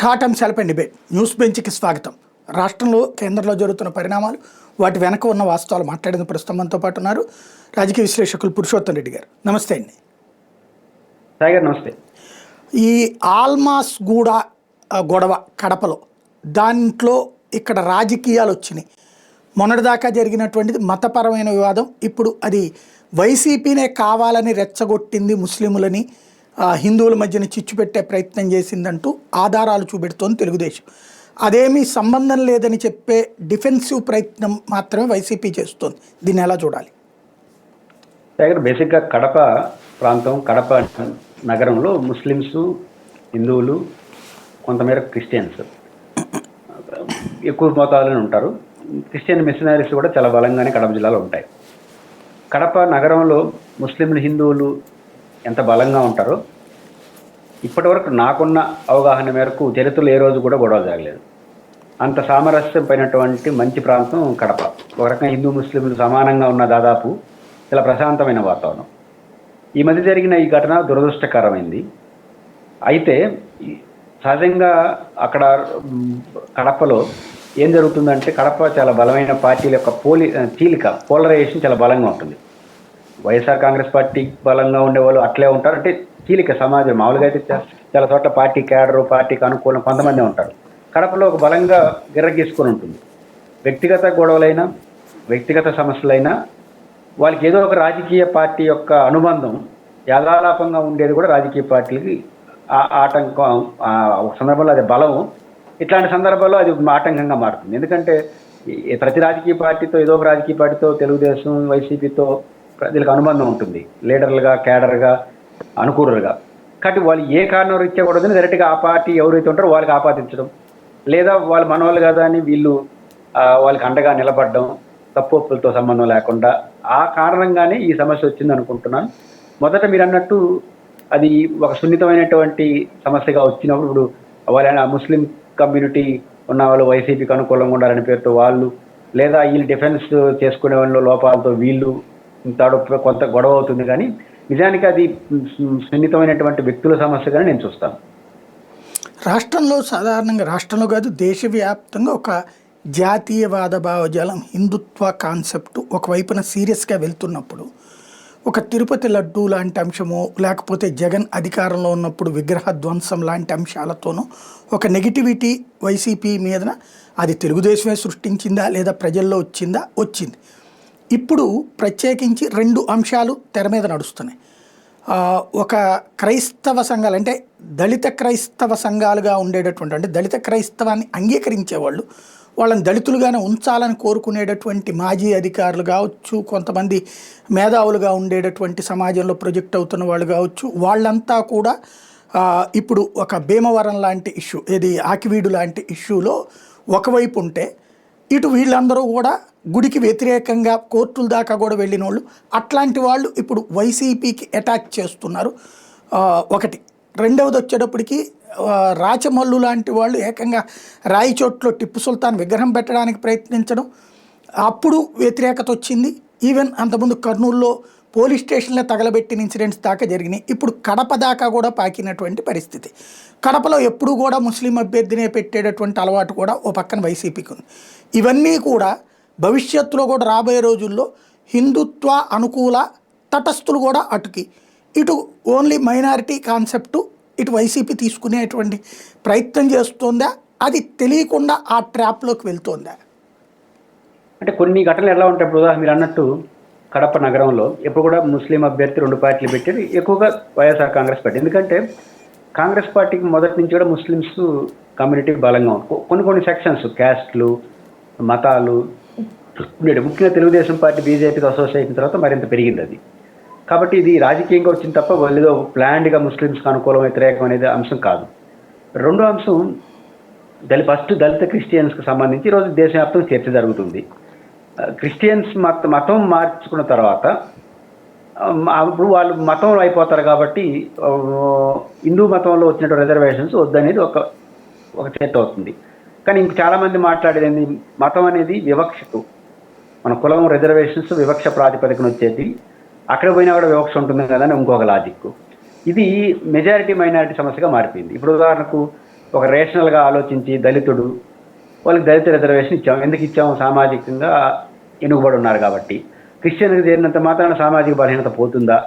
Hot అంశాలపై debate news బెంచ్కి స్వాగతం. రాష్ట్రంలో కేంద్రంలో జరుగుతున్న పరిణామాలు, వాటి వెనక ఉన్న వాస్తవాలు మాట్లాడేందుకు ప్రస్తుతం మనతో పాటు ఉన్నారు రాజకీయ విశ్లేషకులు పురుషోత్తం రెడ్డి గారు. నమస్తే అండి. నమస్తే. ఈ ఆల్మాస్ గూడ గొడవ కడపలో, దాంట్లో ఇక్కడ రాజకీయాలు వచ్చినాయి. మొన్నటిదాకా జరిగినటువంటిది మతపరమైన వివాదం. ఇప్పుడు అది వైసీపీనే కావాలని రెచ్చగొట్టింది, ముస్లింలని హిందువుల మధ్యన చిచ్చు పెట్టే ప్రయత్నం చేసిందంటూ ఆధారాలు చూపెడుతోంది తెలుగుదేశం. అదేమీ సంబంధం లేదని చెప్పే డిఫెన్సివ్ ప్రయత్నం మాత్రమే వైసీపీ చేస్తోంది. దీన్ని ఎలా చూడాలి? బేసిక్గా కడప ప్రాంతం, కడప నగరంలో ముస్లిమ్స్, హిందువులు, కొంతమేర క్రిస్టియన్స్ ఎక్కువ మతాలను ఉంటారు. క్రిస్టియన్ మిషనరీస్ కూడా చాలా బలంగానే కడప జిల్లాలో ఉంటాయి. కడప నగరంలో ముస్లింలు, హిందువులు ఎంత బలంగా ఉంటారో ఇప్పటి వరకు నాకున్న అవగాహన మేరకు చరిత్రలో ఏ రోజు కూడా గొడవ జరగలేదు. అంత సామరస్యం పైనటువంటి మంచి ప్రాంతం కడప. ఒక రకంగా హిందూ ముస్లింలు సమానంగా ఉన్న దాదాపు చాలా ప్రశాంతమైన వాతావరణం. ఈ మధ్య జరిగిన ఈ ఘటన దురదృష్టకరమైంది. అయితే సహజంగా అక్కడ కడపలో ఏం జరుగుతుందంటే, కడప చాలా బలమైన పార్టీల యొక్క పోలరైజేషన్ చాలా బలంగా ఉంటుంది. వైఎస్ఆర్ కాంగ్రెస్ పార్టీ బలంగా ఉండేవాళ్ళు అట్లే ఉంటారు. అంటే చీలిక సమాజం మామూలుగా అయితే చాలా చోట్ల పార్టీ క్యాడరు, పార్టీకి అనుకూలం కొంతమంది ఉంటారు. కడపలో ఒక బలంగా గిర్రగీసుకొని ఉంటుంది. వ్యక్తిగత గొడవలైనా, వ్యక్తిగత సమస్యలైనా వాళ్ళకి ఏదో ఒక రాజకీయ పార్టీ యొక్క అనుబంధం యథాలాపంగా ఉండేది కూడా రాజకీయ పార్టీలకి ఆటంకం. ఒక సందర్భంలో అది బలం, ఇట్లాంటి సందర్భాల్లో అది ఆటంకంగా మారుతుంది. ఎందుకంటే ప్రతి రాజకీయ పార్టీతో, ఏదో ఒక రాజకీయ పార్టీతో, తెలుగుదేశం, వైసీపీతో ప్రజలకు అనుబంధం ఉంటుంది, లీడర్లుగా, క్యాడర్గా, అనుకూలుగా. కాబట్టి వాళ్ళు ఏ కారణం రీత్యా కూడదని డైరెక్ట్గా ఆ పార్టీ ఎవరైతే ఉంటారో వాళ్ళకి ఆపాదించడం, లేదా వాళ్ళు మనవాళ్ళు కదా అని వీళ్ళు వాళ్ళకి అండగా నిలబడడం, తప్పులతో సంబంధం లేకుండా. ఆ కారణంగానే ఈ సమస్య వచ్చింది అనుకుంటున్నాను. మొదట మీరు అన్నట్టు అది ఒక సున్నితమైనటువంటి సమస్యగా వచ్చినప్పుడు, ఇప్పుడు వాళ్ళ ముస్లిం కమ్యూనిటీ ఉన్న వాళ్ళు వైసీపీకి అనుకూలంగా ఉండాలని పేరుతో వాళ్ళు, లేదా వీళ్ళు డిఫెన్స్ చేసుకునే వాళ్ళు లోపాలతో వీళ్ళు కొంత గొడవ అవుతుంది. కానీ నిజానికి అది సున్నితమైనటువంటి వ్యక్తుల సమస్యగానే నేను చూస్తాను. రాష్ట్రంలో సాధారణంగా, రాష్ట్రంలో కాదు దేశవ్యాప్తంగా ఒక జాతీయవాద భావజాలం, హిందుత్వ కాన్సెప్ట్ ఒకవైపున సీరియస్గా వెళ్తున్నప్పుడు, ఒక తిరుపతి లడ్డూ లాంటి అంశము, లేకపోతే జగన్ అధికారంలో ఉన్నప్పుడు విగ్రహ ధ్వంసం లాంటి అంశాలతోనూ ఒక నెగిటివిటీ వైసీపీ మీదన అది తెలుగుదేశమే సృష్టించిందా లేదా ప్రజల్లో వచ్చింది. ఇప్పుడు ప్రత్యేకించి రెండు అంశాలు తెర మీద నడుస్తున్నాయి. ఒక క్రైస్తవ సంఘాలు, అంటే దళిత క్రైస్తవ సంఘాలుగా ఉండేటటువంటి, అంటే దళిత క్రైస్తవాన్ని అంగీకరించేవాళ్ళు, వాళ్ళని దళితులుగానే ఉంచాలని కోరుకునేటటువంటి మాజీ అధికారులు కావచ్చు, కొంతమంది మేధావులుగా ఉండేటటువంటి సమాజంలో ప్రొజెక్ట్ అవుతున్న వాళ్ళు కావచ్చు, వాళ్ళంతా కూడా ఇప్పుడు ఒక భీమవరం లాంటి ఇష్యూ, ఏది ఆకివీడు లాంటి ఇష్యూలో ఒకవైపు ఉంటే, ఇటు వీళ్ళందరూ కూడా గుడికి వ్యతిరేకంగా కోర్టుల దాకా కూడా వెళ్ళిన వాళ్ళు, అట్లాంటి వాళ్ళు ఇప్పుడు వైసీపీకి అటాక్ చేస్తున్నారు. ఒకటి. రెండవది వచ్చేటప్పటికి రాచమల్లు లాంటి వాళ్ళు ఏకంగా రాయిచోట్లో టిప్పు సుల్తాన్ విగ్రహం పెట్టడానికి ప్రయత్నించడం, అప్పుడు వ్యతిరేకత వచ్చింది. ఈవెన్ అంతకుముందు కర్నూలులో పోలీస్ స్టేషన్లో తగలబెట్టిన ఇన్సిడెంట్స్ దాకా జరిగినాయి. ఇప్పుడు కడప దాకా కూడా పాకినటువంటి పరిస్థితి. కడపలో ఎప్పుడూ కూడా ముస్లిం అభ్యర్థినే పెట్టేటటువంటి అలవాటు కూడా ఓ పక్కన వైసీపీకి ఉంది. ఇవన్నీ కూడా భవిష్యత్తులో కూడా రాబోయే రోజుల్లో హిందుత్వ అనుకూల తటస్థులు కూడా అటుకి ఇటు ఓన్లీ మైనారిటీ కాన్సెప్టు ఇటు వైసీపీ తీసుకునేటువంటి ప్రయత్నం చేస్తుందా, అది తెలియకుండా ఆ ట్రాప్లోకి వెళ్తుందా? అంటే కొన్ని ఘటనలు ఎలా ఉంటాయి. ఇప్పుడు మీరు అన్నట్టు కడప నగరంలో ఎప్పుడు కూడా ముస్లిం అభ్యర్థి 2 పార్టీలు పెట్టేది, ఎక్కువగా వైఎస్ఆర్ కాంగ్రెస్ పార్టీ. ఎందుకంటే కాంగ్రెస్ పార్టీకి మొదటి నుంచి కూడా ముస్లిమ్స్ కమ్యూనిటీ బలంగా ఉంటుంది. కొన్ని సెక్షన్స్, క్యాస్ట్లు, మతాలు ఉండేది. ముఖ్యంగా తెలుగుదేశం పార్టీ బీజేపీతో అసోసియేట్ అయిన తర్వాత మరింత పెరిగింది అది. కాబట్టి ఇది రాజకీయంగా వచ్చింది తప్ప వాళ్ళేదో ప్లాన్డ్గా ముస్లిమ్స్కి అనుకూలం, వ్యతిరేకం అనేది అంశం కాదు. రెండో అంశం, ఫస్ట్ దళిత క్రిస్టియన్స్కి సంబంధించి ఈరోజు దేశవ్యాప్తంగా చర్చ జరుగుతుంది. క్రిస్టియన్స్ మతం మార్చుకున్న తర్వాత ఇప్పుడు వాళ్ళు మతంలో అయిపోతారు. కాబట్టి హిందూ మతంలో వచ్చినటువంటి రిజర్వేషన్స్ వద్దనేది ఒక చర్చ అవుతుంది. కానీ ఇంక చాలామంది మాట్లాడేది మతం అనేది వివక్షకు, మన కులం రిజర్వేషన్స్ వివక్ష ప్రాతిపదికన వచ్చేది, అక్కడ పోయినా కూడా వివక్ష ఉంటుంది కదా అని ఇంకొక లాజిక్. ఇది మెజారిటీ మైనారిటీ సమస్యగా మారిపోయింది. ఇప్పుడు ఉదాహరణకు ఒక రేషనల్గా ఆలోచించి దళితుడు వాళ్ళకి దళిత రిజర్వేషన్ ఇచ్చాం. ఎందుకు ఇచ్చాము? సామాజికంగా ఎనుగుబడి ఉన్నారు కాబట్టి. క్రిస్టియన్కి చేరినంత మాత్రాన సామాజిక బలహీనత పోతుందా?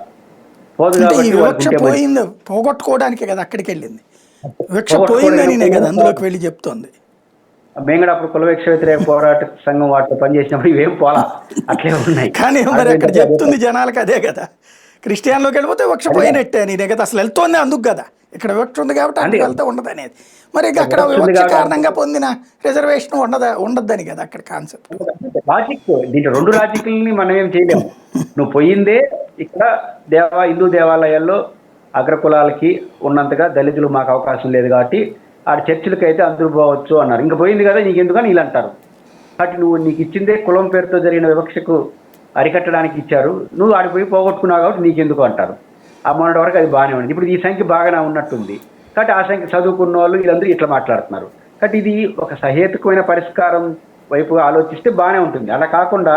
పోదు అంటే ఈ కాబట్టి వాళ్ళకి వివక్ష ఉంటే పోయింది, పోగొట్టుకోవడానికే కదా అక్కడికి వెళ్ళింది. వివక్ష పోగొట్టుకోవడానికి పోయిందని కదా అందులోకి వెళ్ళి చెప్తోంది. మేము కూడా అప్పుడు కుల వివక్ష వ్యతిరేక పోరాట సంఘం వాటిలో పనిచేసినప్పుడు ఇవేం పోలా, అట్లే ఉన్నాయి. కానీ మరి అక్కడ అదే చెప్తుంది జనాలకు అదే కదా, క్రిస్టియన్లోకి వెళ్ళిపోతే వివక్ష పోయినట్టే అని కదా అసలు వెళ్తోంది అందుకు కదా. ఇక్కడ వివక్ష ఉంది కాబట్టి అక్కడికి అందుకే వెళ్తే ఉండదు అనేది. మరి ఇక అక్కడ వివక్ష ఉంది వివక్ష కాబట్టి కారణంగా పొందిన రిజర్వేషన్ ఉండద్దని కదా అక్కడ కాన్సెప్ట్. లాజిక్, దీంట్లో రెండు లాజిక్లని మనం ఏం చేయలేము. నువ్వు పోయిందే ఇక్కడ హిందూ దేవాలయాల్లో అగ్రకులాలకి ఉన్నంతగా దళితులు మాకు అవకాశం లేదు కాబట్టి ఆడ చర్చిలకి అయితే అందరూ పోవచ్చు అన్నారు. ఇంకా పోయింది కదా నీకెందుకని వీళ్ళు అంటారు. కాబట్టి నువ్వు నీకు ఇచ్చిందే కులం పేరుతో జరిగిన వివక్షకు అరికట్టడానికి ఇచ్చారు, నువ్వు ఆడిపోయి పోగొట్టుకున్నావు కాబట్టి నీకెందుకు అంటారు. ఆ మొన్నటి వరకు అది బాగానే ఉంది. ఇప్పుడు ఈ సంఖ్య బాగానే ఉన్నట్టుంది కాబట్టి ఆ సంఖ్య చదువుకున్న వాళ్ళు వీళ్ళందరూ ఇట్లా మాట్లాడుతున్నారు. కాబట్టి ఇది ఒక సహేతుకమైన పరిష్కారం వైపు ఆలోచిస్తే బాగానే ఉంటుంది. అలా కాకుండా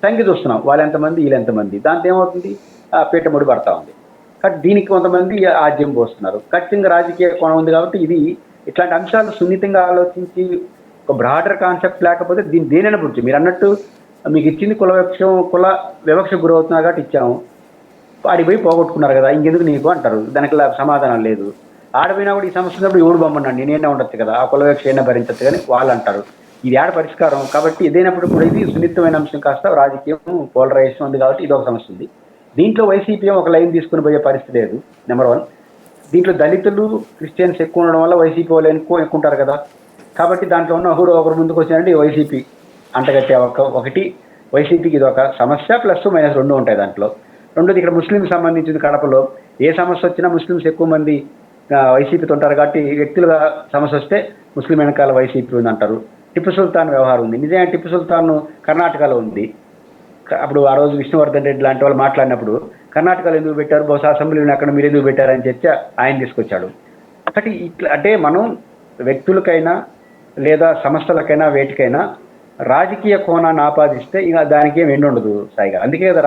సంఖ్య చూస్తున్నాం, వాళ్ళు ఎంతమంది వీళ్ళు ఎంతమంది, దాంతో ఏమవుతుంది? పీట ముడి పడతా ఉంది. కాబట్టి దీనికి కొంతమంది ఆజ్యం పోస్తున్నారు. ఖచ్చితంగా రాజకీయ కోణం ఉంది కాబట్టి ఇది ఇట్లాంటి అంశాలు సున్నితంగా ఆలోచించి ఒక బ్రాడర్ కాన్సెప్ట్ లేకపోతే దేనైనా పుచ్చు. మీరు అన్నట్టు మీకు ఇచ్చింది కుల వివక్ష గురవుతున్నారు కాబట్టి ఇచ్చాము, ఆడిపోయి పోగొట్టుకున్నారు కదా ఇంకెందుకు నీకు అంటారు. దానికి సమాధానం లేదు. ఆడపోయినా కూడా ఈ సమస్య ఉన్నప్పుడు ఎవడు బొమ్మన్నాడు నేనే ఉండొచ్చు కదా, ఆ కుల వివక్ష అయినా భరించచ్చు కానీ వాళ్ళు అంటారు. ఇది ఆడ పరిష్కారం కాబట్టి ఏదైనప్పుడు కూడా ఇది సున్నితమైన అంశం కాస్త రాజకీయం పోలరైజేషన్ ఉంది కాబట్టి ఇది ఒక సమస్య ఉంది. దీంట్లో వైసీపీ ఒక లైన్ తీసుకుని పోయే పరిస్థితి లేదు. నెంబర్ 1. దీంట్లో దళితులు క్రిస్టియన్స్ ఎక్కువ ఉండడం వల్ల వైసీపీ వాళ్ళు ఎక్కువ ఉంటారు కదా. కాబట్టి దాంట్లో ఉన్న ఒకరు ముందుకు వచ్చినారంటే ఈ వైసీపీ అంటగట్టే ఒకటి వైసీపీకి ఇది ఒక సమస్య, +- 2 ఉంటాయి దాంట్లో. రెండోది ఇక్కడ ముస్లింకి సంబంధించింది. కడపలో ఏ సమస్య వచ్చినా ముస్లింస్ ఎక్కువ మంది వైసీపీతో ఉంటారు కాబట్టి వ్యక్తులుగా సమస్య వస్తే ముస్లిం వెనకాల వైసీపీ ఉంది అంటారు. టిప్పు సుల్తాన్ వ్యవహారం ఉంది. నిజంగా టిప్పు సుల్తాన్ కర్ణాటకలో ఉంది. అప్పుడు ఆ రోజు విష్ణువర్ధన్ రెడ్డి లాంటి వాళ్ళు మాట్లాడినప్పుడు కర్ణాటకలో ఎందుకు పెట్టారు, బహుశా అసెంబ్లీలో అక్కడ మీరు ఎందుకు పెట్టారని చర్చ ఆయన తీసుకొచ్చాడు. ఒకటి ఇట్లా అంటే మనం వ్యక్తులకైనా లేదా సంస్థలకైనా వేటికైనా రాజకీయ కోణాన్ని ఆపాదిస్తే ఇక దానికి ఏం ఎండు ఉండదు సాయిగా. అందుకే కదా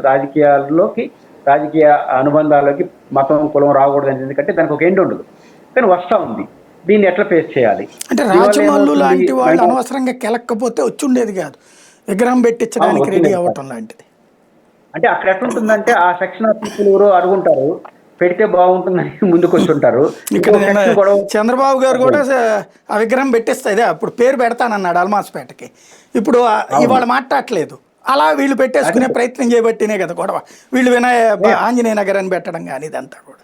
రాజకీయాల్లోకి రాజకీయ అనుబంధాలకి మతం కులం రాకూడదు. ఎందుకంటే దానికి ఒక ఎండు ఉండదు కానీ వస్తూ ఉంది. దీన్ని ఎట్లా ఫేస్ చేయాలి అంటే రాజమల్లు లాంటి వాళ్ళు అనవసరంగా కెలక్కపోతే వచ్చి ఉండేది కాదు, విగ్రహం పెట్టించడానికి రెడీ అవ్వటం లాంటిది. అంటే అక్కడ ఎట్లుంటుందంటే ఆ సెక్షన్ ఆఫ్ పీపుల్ ఎవరో అడుగుంటారు, పెడితే బాగుంటుందని ముందుకు వచ్చుంటారు. ఇక్కడ చంద్రబాబు గారు కూడా ఆ విగ్రహం పెట్టేస్తే అప్పుడు పేరు పెడతానన్నాడు అల్మాస్పేటకి. ఇప్పుడు ఇవాళ మాట్లాడట్లేదు. అలా వీళ్ళు పెట్టేసుకునే ప్రయత్నం చేయబట్టినే కదా గొడవ. వీళ్ళు ఆంజనేయ నగర్ అని పెట్టడం కానీ ఇదంతా కూడా.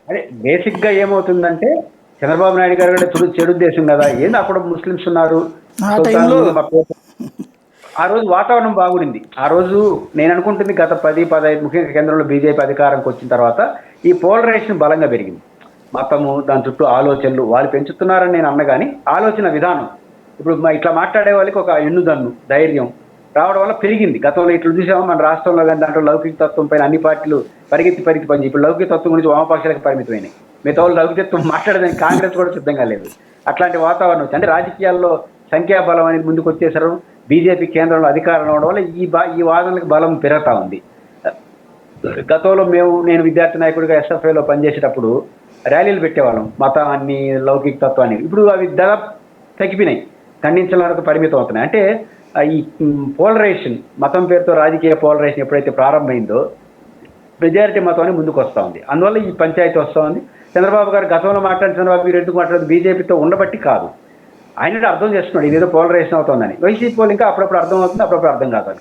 అదే బేసిక్గా ఏమవుతుందంటే చంద్రబాబు నాయుడు గారు కూడా చెడు ఉద్దేశం కదా, ఏంది అప్పుడు ముస్లిమ్స్ ఉన్నారు ఆ రోజు వాతావరణం బాగుండింది. ఆ రోజు నేను అనుకుంటుంది గత 10-15 ముఖ్యంగా కేంద్రంలో బీజేపీ అధికారంకి వచ్చిన తర్వాత ఈ పోలరైజేషన్ బలంగా పెరిగింది. మతము దాని చుట్టూ ఆలోచనలు వాళ్ళు పెంచుతున్నారని నేను అన్న కానీ ఆలోచన విధానం ఇప్పుడు ఇట్లా మాట్లాడే వాళ్ళకి ఒక ఎన్నుదన్ను ధైర్యం రావడం వల్ల పెరిగింది. గతంలో ఇట్లా చూసాము మన రాష్ట్రంలో కానీ దాంట్లో లౌకిక తత్వం పైన అన్ని పార్టీలు పరిగెత్తి పని. ఇప్పుడు లౌకిక తత్వం గురించి వామపక్షాలకు పరిమితమైనాయి. మిగతా వాళ్ళు లౌకిక తత్వం మాట్లాడడానికి కాంగ్రెస్ కూడా సిద్ధంగా లేదు. అట్లాంటి వాతావరణం వచ్చింది. అంటే రాజకీయాల్లో సంఖ్యాబలం అనేది ముందుకు వచ్చేసరం బీజేపీ కేంద్రంలో అధికారంలో అవడం వల్ల ఈ వాదనలకు బలం పెరుగుతూ ఉంది. గతంలో నేను విద్యార్థి నాయకుడిగా ఎస్ఎఫ్ఐలో పనిచేసేటప్పుడు ర్యాలీలు పెట్టేవాళ్ళం మతాన్ని లౌకిక తత్వాన్ని. ఇప్పుడు అవి దాదాపు తగ్గిపోయినాయి, ఖండించడానికి పరిమితం అవుతున్నాయి. అంటే ఈ పోలరైజేషన్ మతం పేరుతో రాజకీయ పోలరైజేషన్ ఎప్పుడైతే ప్రారంభమైందో మెజారిటీ మతాన్ని ముందుకు వస్తూ ఉంది. అందువల్ల ఈ పంచాయతీ వస్తూ ఉంది. చంద్రబాబు గారు గతంలో చంద్రబాబు గారు ఎందుకు మాట్లాడదు బీజేపీతో ఉండబట్టి కాదు, ఆయన అర్థం చేస్తున్నాడు ఇదేదో పోలరైజేషన్ అవుతుందని. వైసీపీ వాళ్ళు ఇంకా అప్పుడప్పుడు అర్థం అవుతుంది, అప్పుడప్పుడు అర్థం కాదు.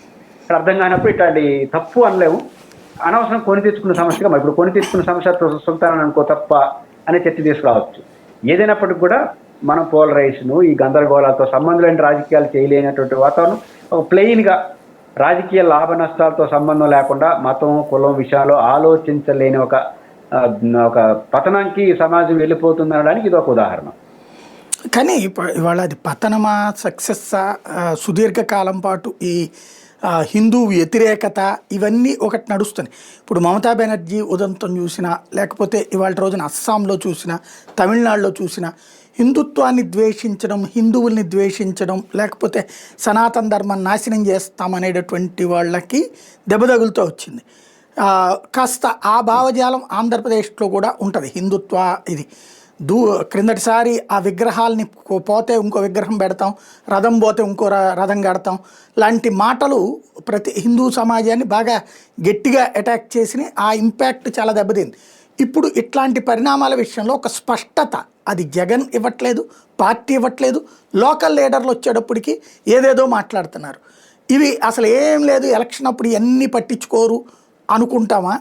ఇక్కడ అర్థం కానప్పుడు ఇట్లాంటి తప్పు అనలేము, అనవసరం కొని తెచ్చుకున్న సమస్యగా ఇప్పుడు కొని తెచ్చుకున్న సమస్య సుల్తాన్ అనుకో తప్ప అనే చర్చ తీసుకురావచ్చు. ఏదైనప్పటికి కూడా మనం పోలరైజేషన్ ఈ గందరగోళాలతో సంబంధం లేని రాజకీయాలు చేయలేనటువంటి వాతావరణం ఒక ప్లెయిన్గా రాజకీయ లాభ నష్టాలతో సంబంధం లేకుండా మతం కులం విషయాల్లో ఆలోచించలేని ఒక పతనానికి సమాజం వెళ్ళిపోతుంది అనడానికి ఇది ఒక ఉదాహరణ. కానీ ఇవాళ అది పతనమా సక్సెస్సా, సుదీర్ఘకాలం పాటు ఈ హిందూ వ్యతిరేకత ఇవన్నీ ఒకటి నడుస్తున్నాయి. ఇప్పుడు మమతా బెనర్జీ ఉదంతం చూసినా లేకపోతే ఇవాళ రోజున అస్సాంలో చూసినా తమిళనాడులో చూసినా హిందుత్వాన్ని ద్వేషించడం, హిందువుల్ని ద్వేషించడం, లేకపోతే సనాతన ధర్మాన్ని నాశనం చేస్తామనేటటువంటి వాళ్ళకి దెబ్బ తగులుతూ వచ్చింది. కాస్త ఆ భావజాలం ఆంధ్రప్రదేశ్లో కూడా ఉంటుంది హిందుత్వ ఇది. దూ క్రిందటిసారి ఆ విగ్రహాలని పోతే ఇంకో విగ్రహం పెడతాం, రథం పోతే ఇంకో రథం కడతాం లాంటి మాటలు ప్రతి హిందూ సమాజాన్ని బాగా గట్టిగా అటాక్ చేసి ఆ ఇంపాక్ట్ చాలా దెబ్బతింది. ఇప్పుడు ఇట్లాంటి పరిణామాల విషయంలో ఒక స్పష్టత అది జగన్ ఇవ్వట్లేదు, పార్టీ ఇవ్వట్లేదు, లోకల్ లీడర్లు వచ్చేటప్పటికి ఏదేదో మాట్లాడుతున్నారు. ఇవి అసలు ఏం లేదు, ఎలక్షన్ అప్పుడు ఇవన్నీ పట్టించుకోరు అనుకుంటామా,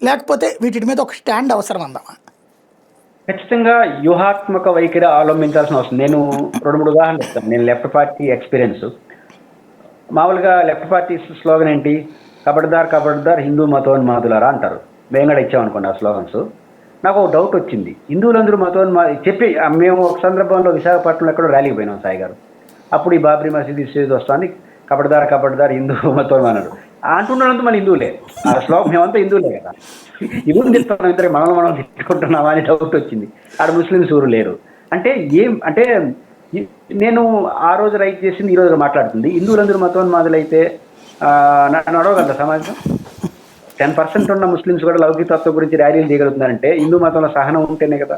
లేకపోతే వీటి మీద ఒక స్టాండ్ అవసరం అందామా? ఖచ్చితంగా వ్యూహాత్మక వైఖరి అవలంబించాల్సిన అవసరం. నేను 2-3 ఉదాహరణలు చెప్తాను. నేను లెఫ్ట్ పార్టీ ఎక్స్పీరియన్స్. మామూలుగా లెఫ్ట్ పార్టీ స్లోగన్ ఏంటి? కబడ్దార్ కబడ్దార్ హిందూ మతోన్మాదులారా అంటారు. మేము కూడా ఇచ్చామనుకోండి ఆ స్లోగన్స్. నాకు ఒక డౌట్ వచ్చింది, హిందువులందరూ చెప్పి మేము ఒక సందర్భంలో విశాఖపట్నంలో ఎక్కడో ర్యాలీకి పోయినాం సాయి గారు. అప్పుడు ఈ బాబ్రీ మసీద్ ఇష్యూస్ వస్తుంది, కబడ్దార్ కబడ్దార్ హిందూ మతోన్మాదులు అంటున్నంత మన హిందువులే. ఆ స్లోగన్ మేమంతా హిందువులే కదా, హిందువులు తిట్టుకున్నాం, ఇద్దరు మనం తిట్టుకుంటున్నామా అని డౌట్ వచ్చింది. ఆడ ముస్లిమ్స్ ఊరు లేరు అంటే అంటే నేను ఆ రోజు రైట్ చేసింది ఈ రోజు మాట్లాడుతుంది. హిందువులందరూ మతోన్మాదులు అయితే నన్ను అడగగలరా సమాజం? 10% ఉన్న ముస్లిమ్స్ కూడా లౌకికతత్వం గురించి ర్యాలీలు చేయగలుగుతున్నారంటే హిందూ మతంలో సహనం ఉంటేనే కదా.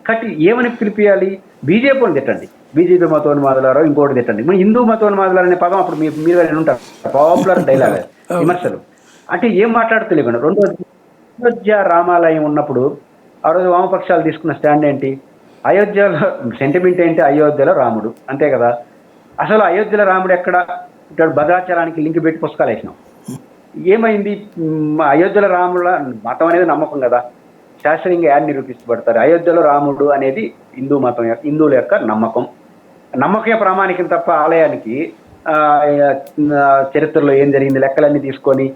కాబట్టి ఏమని పిలిపియాలి? బీజేపీని తిట్టండి, బీజేపీ మతోన్మాదులారో ఇంకోటి తిట్టండి. మన హిందూ మతోన్మాదులారు అనే పదం అప్పుడు మీరు ఉంటారు, పాపులర్ డైలాగ్ విమర్శలు. అంటే ఏం మాట్లాడతలేకుండా. రెండోది, అయోధ్య రామాలయం ఉన్నప్పుడు ఆ రోజు వామపక్షాలు తీసుకున్న స్టాండ్ ఏంటి? అయోధ్యలో సెంటిమెంట్ ఏంటి? అయోధ్యలో రాముడు, అంతే కదా. అసలు అయోధ్యలో రాముడు ఎక్కడ? ఇక్కడ భద్రాచలానికి లింక్ పెట్టి పుస్తకాలు వేసినాం. ఏమైంది? అయోధ్యలో రాముల మతం అనేది నమ్మకం కదా, శాస్త్రీయంగా యాడ్ నిరూపించబడతారు. అయోధ్యలో రాముడు అనేది హిందూ మతం, హిందువుల యొక్క నమ్మకం ప్రామాణికం తప్ప ఆలయానికి చరిత్రలో ఏం జరిగింది లెక్కలన్నీ తీసుకొని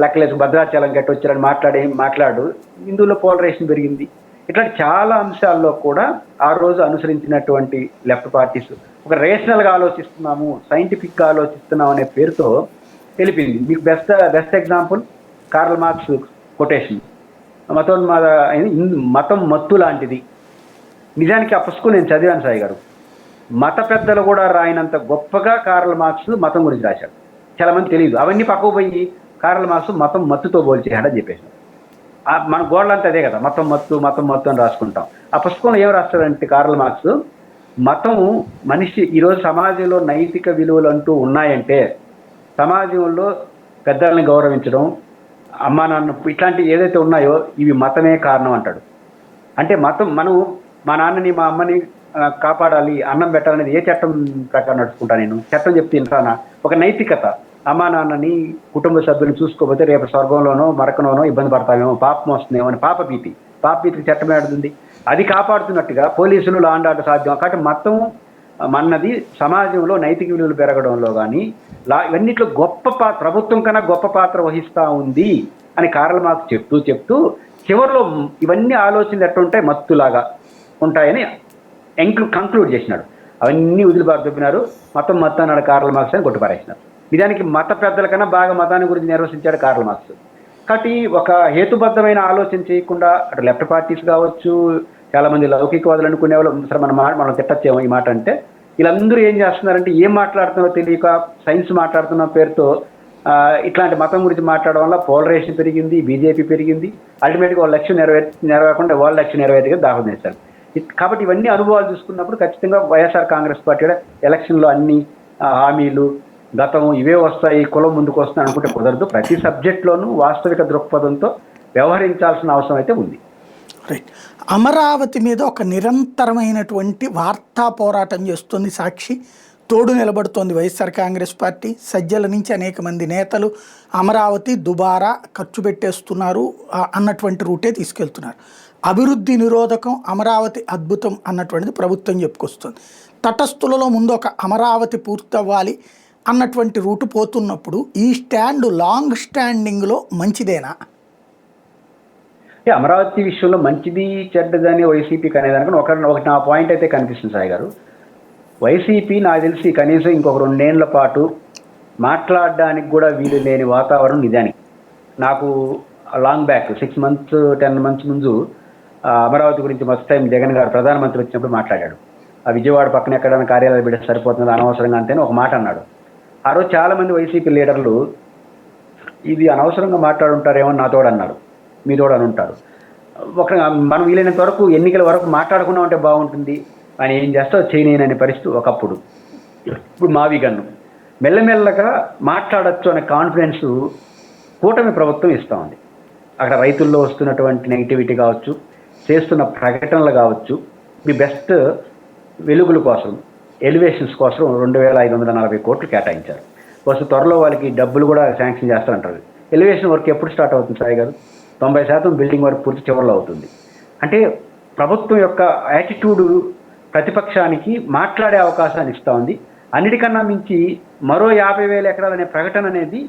లెక్కలేసి భద్రాచలం గట్టొచ్చారని మాట్లాడు హిందువుల్లో పోలరైజేషన్ పెరిగింది. ఇట్లాంటి చాలా అంశాల్లో కూడా ఆ రోజు అనుసరించినటువంటి లెఫ్ట్ పార్టీస్ ఒక రేషనల్గా ఆలోచిస్తున్నాము, సైంటిఫిక్గా ఆలోచిస్తున్నాం అనే పేరుతో తెలిపింది. మీకు best example Karl Marx quotation, మతం మత్తు లాంటిది. నిజానికి ఆ పుస్తకం నేను చదివాను సాయి గారు. మత పెద్దలు కూడా రాయినంత గొప్పగా కార్ల్ మార్క్స్ మతం గురించి రాశాడు. చాలా మంది తెలియదు. అవన్నీ పక్కకు పోయి కార్ల్ మార్క్స్ మతం మత్తుతో పోల్చేయాడని చెప్పేసి మన గోడలంతా అదే కదా, మతం మత్తు అని రాసుకుంటాం. ఆ పుస్తకంలో ఏం రాస్తాడంటే కార్ల్ మార్క్స్, మతం మనిషి ఈరోజు సమాజంలో నైతిక విలువలు అంటూ ఉన్నాయంటే సమాజంలో పెద్దల్ని గౌరవించడం, అమ్మా నాన్న ఇట్లాంటి ఏదైతే ఉన్నాయో ఇవి మతమే కారణం అంటాడు. అంటే మతం మనం మా నాన్నని మా అమ్మని కాపాడాలి, అన్నం పెట్టాలనేది ఏ చట్టం ప్రకారం నడుచుకుంటా నేను? చట్టం చెప్తే ఇంటానా? ఒక నైతికత, అమ్మా నాన్నని కుటుంబ సభ్యులను చూసుకోకపోతే రేపు స్వర్గంలోనో మరకలోనో ఇబ్బంది పడతామేమో, పాపం వస్తుందేమో అని పాపభీతికి చట్టం ఆడుతుంది. అది కాపాడుతున్నట్టుగా పోలీసులు లా అండ్ ఆర్డర్ సాధ్యం. కాబట్టి మతం మన్నది సమాజంలో నైతిక విలువలు పెరగడంలో కానీ ఇవన్నిట్లో ప్రభుత్వం కన్నా గొప్ప పాత్ర వహిస్తూ ఉంది అని కార్ల్ మార్క్స్ చెప్తూ చివరిలో ఇవన్నీ ఆలోచనలు ఎట్లుంటాయి, మత్తులాగా ఉంటాయని కంక్లూడ్ చేసినాడు. అవన్నీ వదిలిపారుతున్నారు, మతం అన్నాడు కార్ల్ మార్క్స్ అని కొట్టుపారేసినారు. నిజానికి మత పెద్దల కన్నా బాగా మతాన్ని గురించి నిర్వచించాడు కార్ల్ మార్క్స్. కాబట్టి ఒక హేతుబద్ధమైన ఆలోచన చేయకుండా అటు లెఫ్ట్ పార్టీస్ కావచ్చు, చాలా మంది లౌకికవాదులు అనుకునే వాళ్ళు సరే మనం తిట్టచ్చేమో ఈ మాట అంటే, వీళ్ళందరూ ఏం చేస్తున్నారంటే ఏం మాట్లాడుతున్నారో తెలియక సైన్స్ మాట్లాడుతున్న పేరుతో ఇట్లాంటి మతం గురించి మాట్లాడడం వల్ల పోలరైజేషన్ పెరిగింది, బీజేపీ పెరిగింది. అల్టిమేట్గా వాళ్ళ లక్ష్యం నెరవేరకుండా వాళ్ళ లక్ష్యం నెరవేరుగా దాహం చేశారు. కాబట్టి ఇవన్నీ అనుభవాలు చూసుకున్నప్పుడు ఖచ్చితంగా వైఎస్ఆర్ కాంగ్రెస్ పార్టీ ఎలక్షన్లో అన్ని హామీలు గతం ఇవే వస్తాయి, కులం ముందుకు వస్తాయి అనుకుంటే కుదరదు. ప్రతి సబ్జెక్ట్లోనూ వాస్తవిక దృక్పథంతో వ్యవహరించాల్సిన అవసరం అయితే ఉంది. రైట్. అమరావతి మీద ఒక నిరంతరమైనటువంటి వార్తా పోరాటం చేస్తుంది సాక్షి, తోడు నిలబడుతోంది వైఎస్ఆర్ కాంగ్రెస్ పార్టీ. సజ్జల నుంచి అనేక మంది నేతలు అమరావతి దుబారా ఖర్చు పెట్టేస్తున్నారు అన్నటువంటి రూటే తీసుకెళ్తున్నారు. అభివృద్ధి నిరోధకం, అమరావతి అద్భుతం అన్నటువంటిది ప్రభుత్వం చెప్పుకొస్తుంది. తటస్థులలో ముందు ఒక అమరావతి పూర్తవ్వాలి అన్నటువంటి రూటు పోతున్నప్పుడు ఈ స్టాండ్ లాంగ్ స్టాండింగ్లో మంచిదేనా? అమరావతి విషయంలో మంచిది చెడ్డదని వైసీపీకి అనేదానికి ఒకటి నా పాయింట్ అయితే కనిపిస్తుంది సాయి గారు. వైసీపీ నాకు తెలిసి కనీసం ఇంకొక 2 ఏళ్ల పాటు మాట్లాడడానికి కూడా వీలు లేని వాతావరణం నిజానికి. నాకు లాంగ్ బ్యాక్ 6 months 10 months ముందు అమరావతి గురించి మస్ట్ టైం జగన్ గారు ప్రధానమంత్రి వచ్చినప్పుడు మాట్లాడాడు. ఆ విజయవాడ పక్కన ఎక్కడైనా కార్యాలయాలు పెడితే సరిపోతుంది అనవసరంగా అంతేనే ఒక మాట అన్నాడు. ఆ రోజు చాలామంది వైసీపీ లీడర్లు ఇది అనవసరంగా మాట్లాడుంటారేమో నాతోడు అన్నారు, మీతోడు అని ఉంటారు. ఒక మనం వీలైనంత వరకు ఎన్నికల వరకు మాట్లాడకుండా ఉంటే బాగుంటుంది, ఆయన ఏం చేస్తావు చేయలేననే పరిస్థితి ఒకప్పుడు. ఇప్పుడు మావి గన్ను మెల్లమెల్లగా మాట్లాడచ్చు అనే కాన్ఫిడెన్స్ కూటమి ప్రభుత్వం ఇస్తూ ఉంది. అక్కడ రైతుల్లో వస్తున్నటువంటి నెగిటివిటీ కావచ్చు, చేస్తున్న ప్రకటనలు కావచ్చు, మీ బెస్ట్ వెలుగుల కోసం, ఎలివేషన్స్ కోసం 2540 కోట్లు కేటాయించారు. వస్తు త్వరలో వాళ్ళకి డబ్బులు కూడా శాంక్షన్ చేస్తారంటారు. ఎలివేషన్ వర్క్ ఎప్పుడు స్టార్ట్ అవుతుంది సాయి గారు? 90% బిల్డింగ్ వర్క్ పూర్తి చివరిలో అవుతుంది. అంటే ప్రభుత్వం యొక్క యాటిట్యూడ్ ప్రతిపక్షానికి మాట్లాడే అవకాశాన్ని ఇస్తూ ఉంది. అన్నిటికన్నా మించి మరో 50,000 ఎకరాలు అనే ప్రకటన అనేది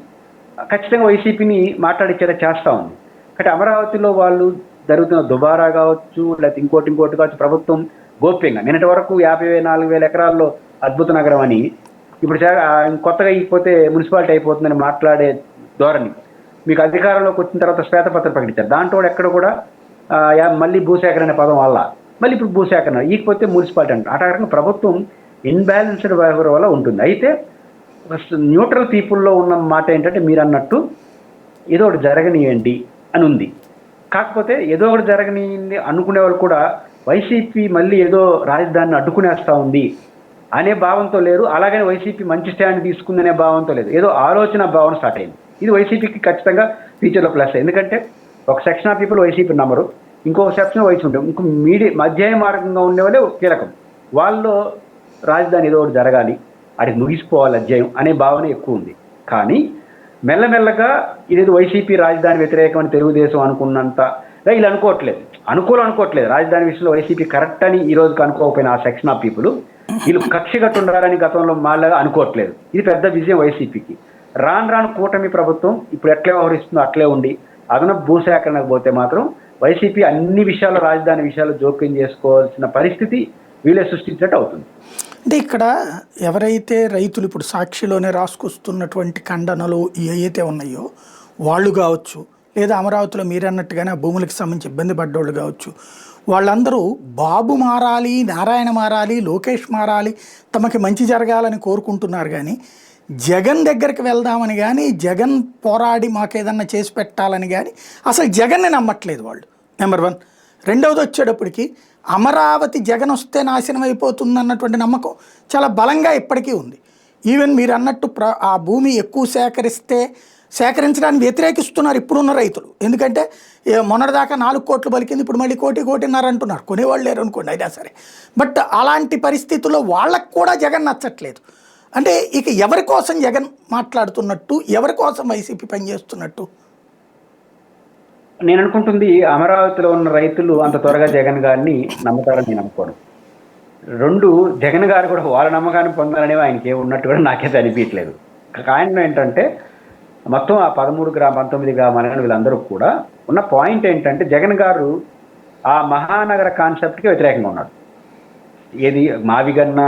ఖచ్చితంగా వైసీపీని మాట్లాడించేలా చేస్తూ ఉంది. కాబట్టి అమరావతిలో వాళ్ళు జరుగుతున్న దుబారా కావచ్చు, లేకపోతే ఇంకోటి కావచ్చు, ప్రభుత్వం గోప్యంగా నిన్నటి వరకు 54,000 ఎకరాల్లో అద్భుత నగరం అని, ఇప్పుడు కొత్తగా ఇకపోతే మున్సిపాలిటీ అయిపోతుందని మాట్లాడే ధోరణి. మీకు అధికారంలోకి వచ్చిన తర్వాత శ్వేతపత్రం ప్రకటించారు, దాంట్లో ఎక్కడ కూడా మళ్ళీ భూసేకరణ అనే పదం వల్ల మళ్ళీ ఇప్పుడు భూసేకరణ ఈకపోతే మున్సిపాలిటీ అంటారు. ఆ రకంగా ప్రభుత్వం ఇన్బ్యాలెన్స్డ్ వ్యవహారం వల్ల ఉంటుంది. అయితే న్యూట్రల్ పీపుల్లో ఉన్న మాట ఏంటంటే మీరు అన్నట్టు ఏదో ఒకటి జరగనియండి అని ఉంది. కాకపోతే ఏదో ఒకటి జరగనియండి అనుకునే వాళ్ళు కూడా వైసీపీ మళ్ళీ ఏదో రాజధానిని అడ్డుకునేస్తూ ఉంది అనే భావంతో లేరు. అలాగనే వైసీపీ మంచి స్టాండ్ తీసుకుందనే భావంతో లేదు, ఏదో ఆలోచన భావన స్టార్ట్ అయింది. ఇది వైసీపీకి ఖచ్చితంగా ఫ్యూచర్లో ప్లస్. ఎందుకంటే ఒక సెక్షన్ ఆఫ్ పీపుల్ వైసీపీ నమ్మరు, ఇంకొక సెక్షన్ వైసీపీ ఉంటారు, ఇంకో మధ్యాహ్న మార్గంగా ఉండేవాళ్ళే కీలకం. వాళ్ళు రాజధాని ఏదో ఒకటి జరగాలి, అది ముగిసిపోవాలి అధ్యాయం అనే భావన ఎక్కువ ఉంది. కానీ మెల్లమెల్లగా ఇదేదో వైసీపీ రాజధాని వ్యతిరేకం అని తెలుగుదేశం అనుకున్నంత వీళ్ళు అనుకోవట్లేదు. రాజధాని విషయంలో వైసీపీ కరెక్ట్ అని ఈ రోజుకి అనుకోకపోయిన ఆ సెక్షన్ ఆఫ్ పీపుల్ వీళ్ళు కక్షగట్టుండాలని గతంలో మాలాగా అనుకోవట్లేదు. ఇది పెద్ద విజయం వైసీపీకి. రాను కూటమి ప్రభుత్వం ఇప్పుడు ఎట్లే వ్యవహరిస్తుందో అట్లే ఉండి అదనపు భూసేకరణకు పోతే మాత్రం వైసీపీ అన్ని విషయాల్లో రాజధాని విషయాల్లో జోక్యం చేసుకోవాల్సిన పరిస్థితి వీళ్ళే సృష్టించినట్టు అవుతుంది. అంటే ఇక్కడ ఎవరైతే రైతులు ఇప్పుడు సాక్షిలోనే రాసుకొస్తున్నటువంటి ఖండనలు ఏవైతే ఉన్నాయో వాళ్ళు కావచ్చు, లేదా అమరావతిలో మీరన్నట్టుగానే ఆ భూములకు సంబంధించి ఇబ్బంది పడ్డోళ్ళు కావచ్చు, వాళ్ళందరూ బాబు మారాలి, నారాయణ మారాలి, లోకేష్ మారాలి, తమకి మంచి జరగాలని కోరుకుంటున్నారు. కానీ జగన్ దగ్గరికి వెళ్దామని కానీ, జగన్ పోరాడి మాకేదన్నా చేసి పెట్టాలని కానీ అసలు జగన్ని నమ్మట్లేదు వాళ్ళు, నెంబర్ 1. రెండవది వచ్చేటప్పటికి అమరావతి జగన్ వస్తే నాశనం అయిపోతుంది అన్నటువంటి నమ్మకం చాలా బలంగా ఇప్పటికీ ఉంది. ఈవెన్ మీరు అన్నట్టు ఆ భూమి ఎక్కువ సేకరించడానికి వ్యతిరేకిస్తున్నారు ఇప్పుడున్న రైతులు. ఎందుకంటే మొన్నటిదాకా 4 కోట్లు పలికింది, ఇప్పుడు మళ్ళీ 1.5 అంటున్నారు. కొనేవాళ్ళు లేరు అనుకోండి, అయినా సరే. బట్ అలాంటి పరిస్థితుల్లో వాళ్ళకు కూడా జగన్ నచ్చట్లేదు. అంటే ఇక ఎవరి కోసం జగన్ మాట్లాడుతున్నట్టు, ఎవరి కోసం వైసీపీ పనిచేస్తున్నట్టు? నేను అనుకుంటుంది అమరావతిలో ఉన్న రైతులు అంత త్వరగా జగన్ గారిని నమ్ముతారని నేను అనుకోను. 2, జగన్ గారు కూడా వాళ్ళ నమ్మకాన్ని పొందాలనేవి ఆయనకి ఉన్నట్టు కూడా నాకైతే అనిపించలేదు. కారణం ఏంటంటే మొత్తం ఆ 19 గ్రామాల వీళ్ళందరూ కూడా ఉన్న పాయింట్ ఏంటంటే జగన్ గారు ఆ మహానగర కాన్సెప్ట్కి వ్యతిరేకంగా ఉన్నాడు. ఏది మావిగన్న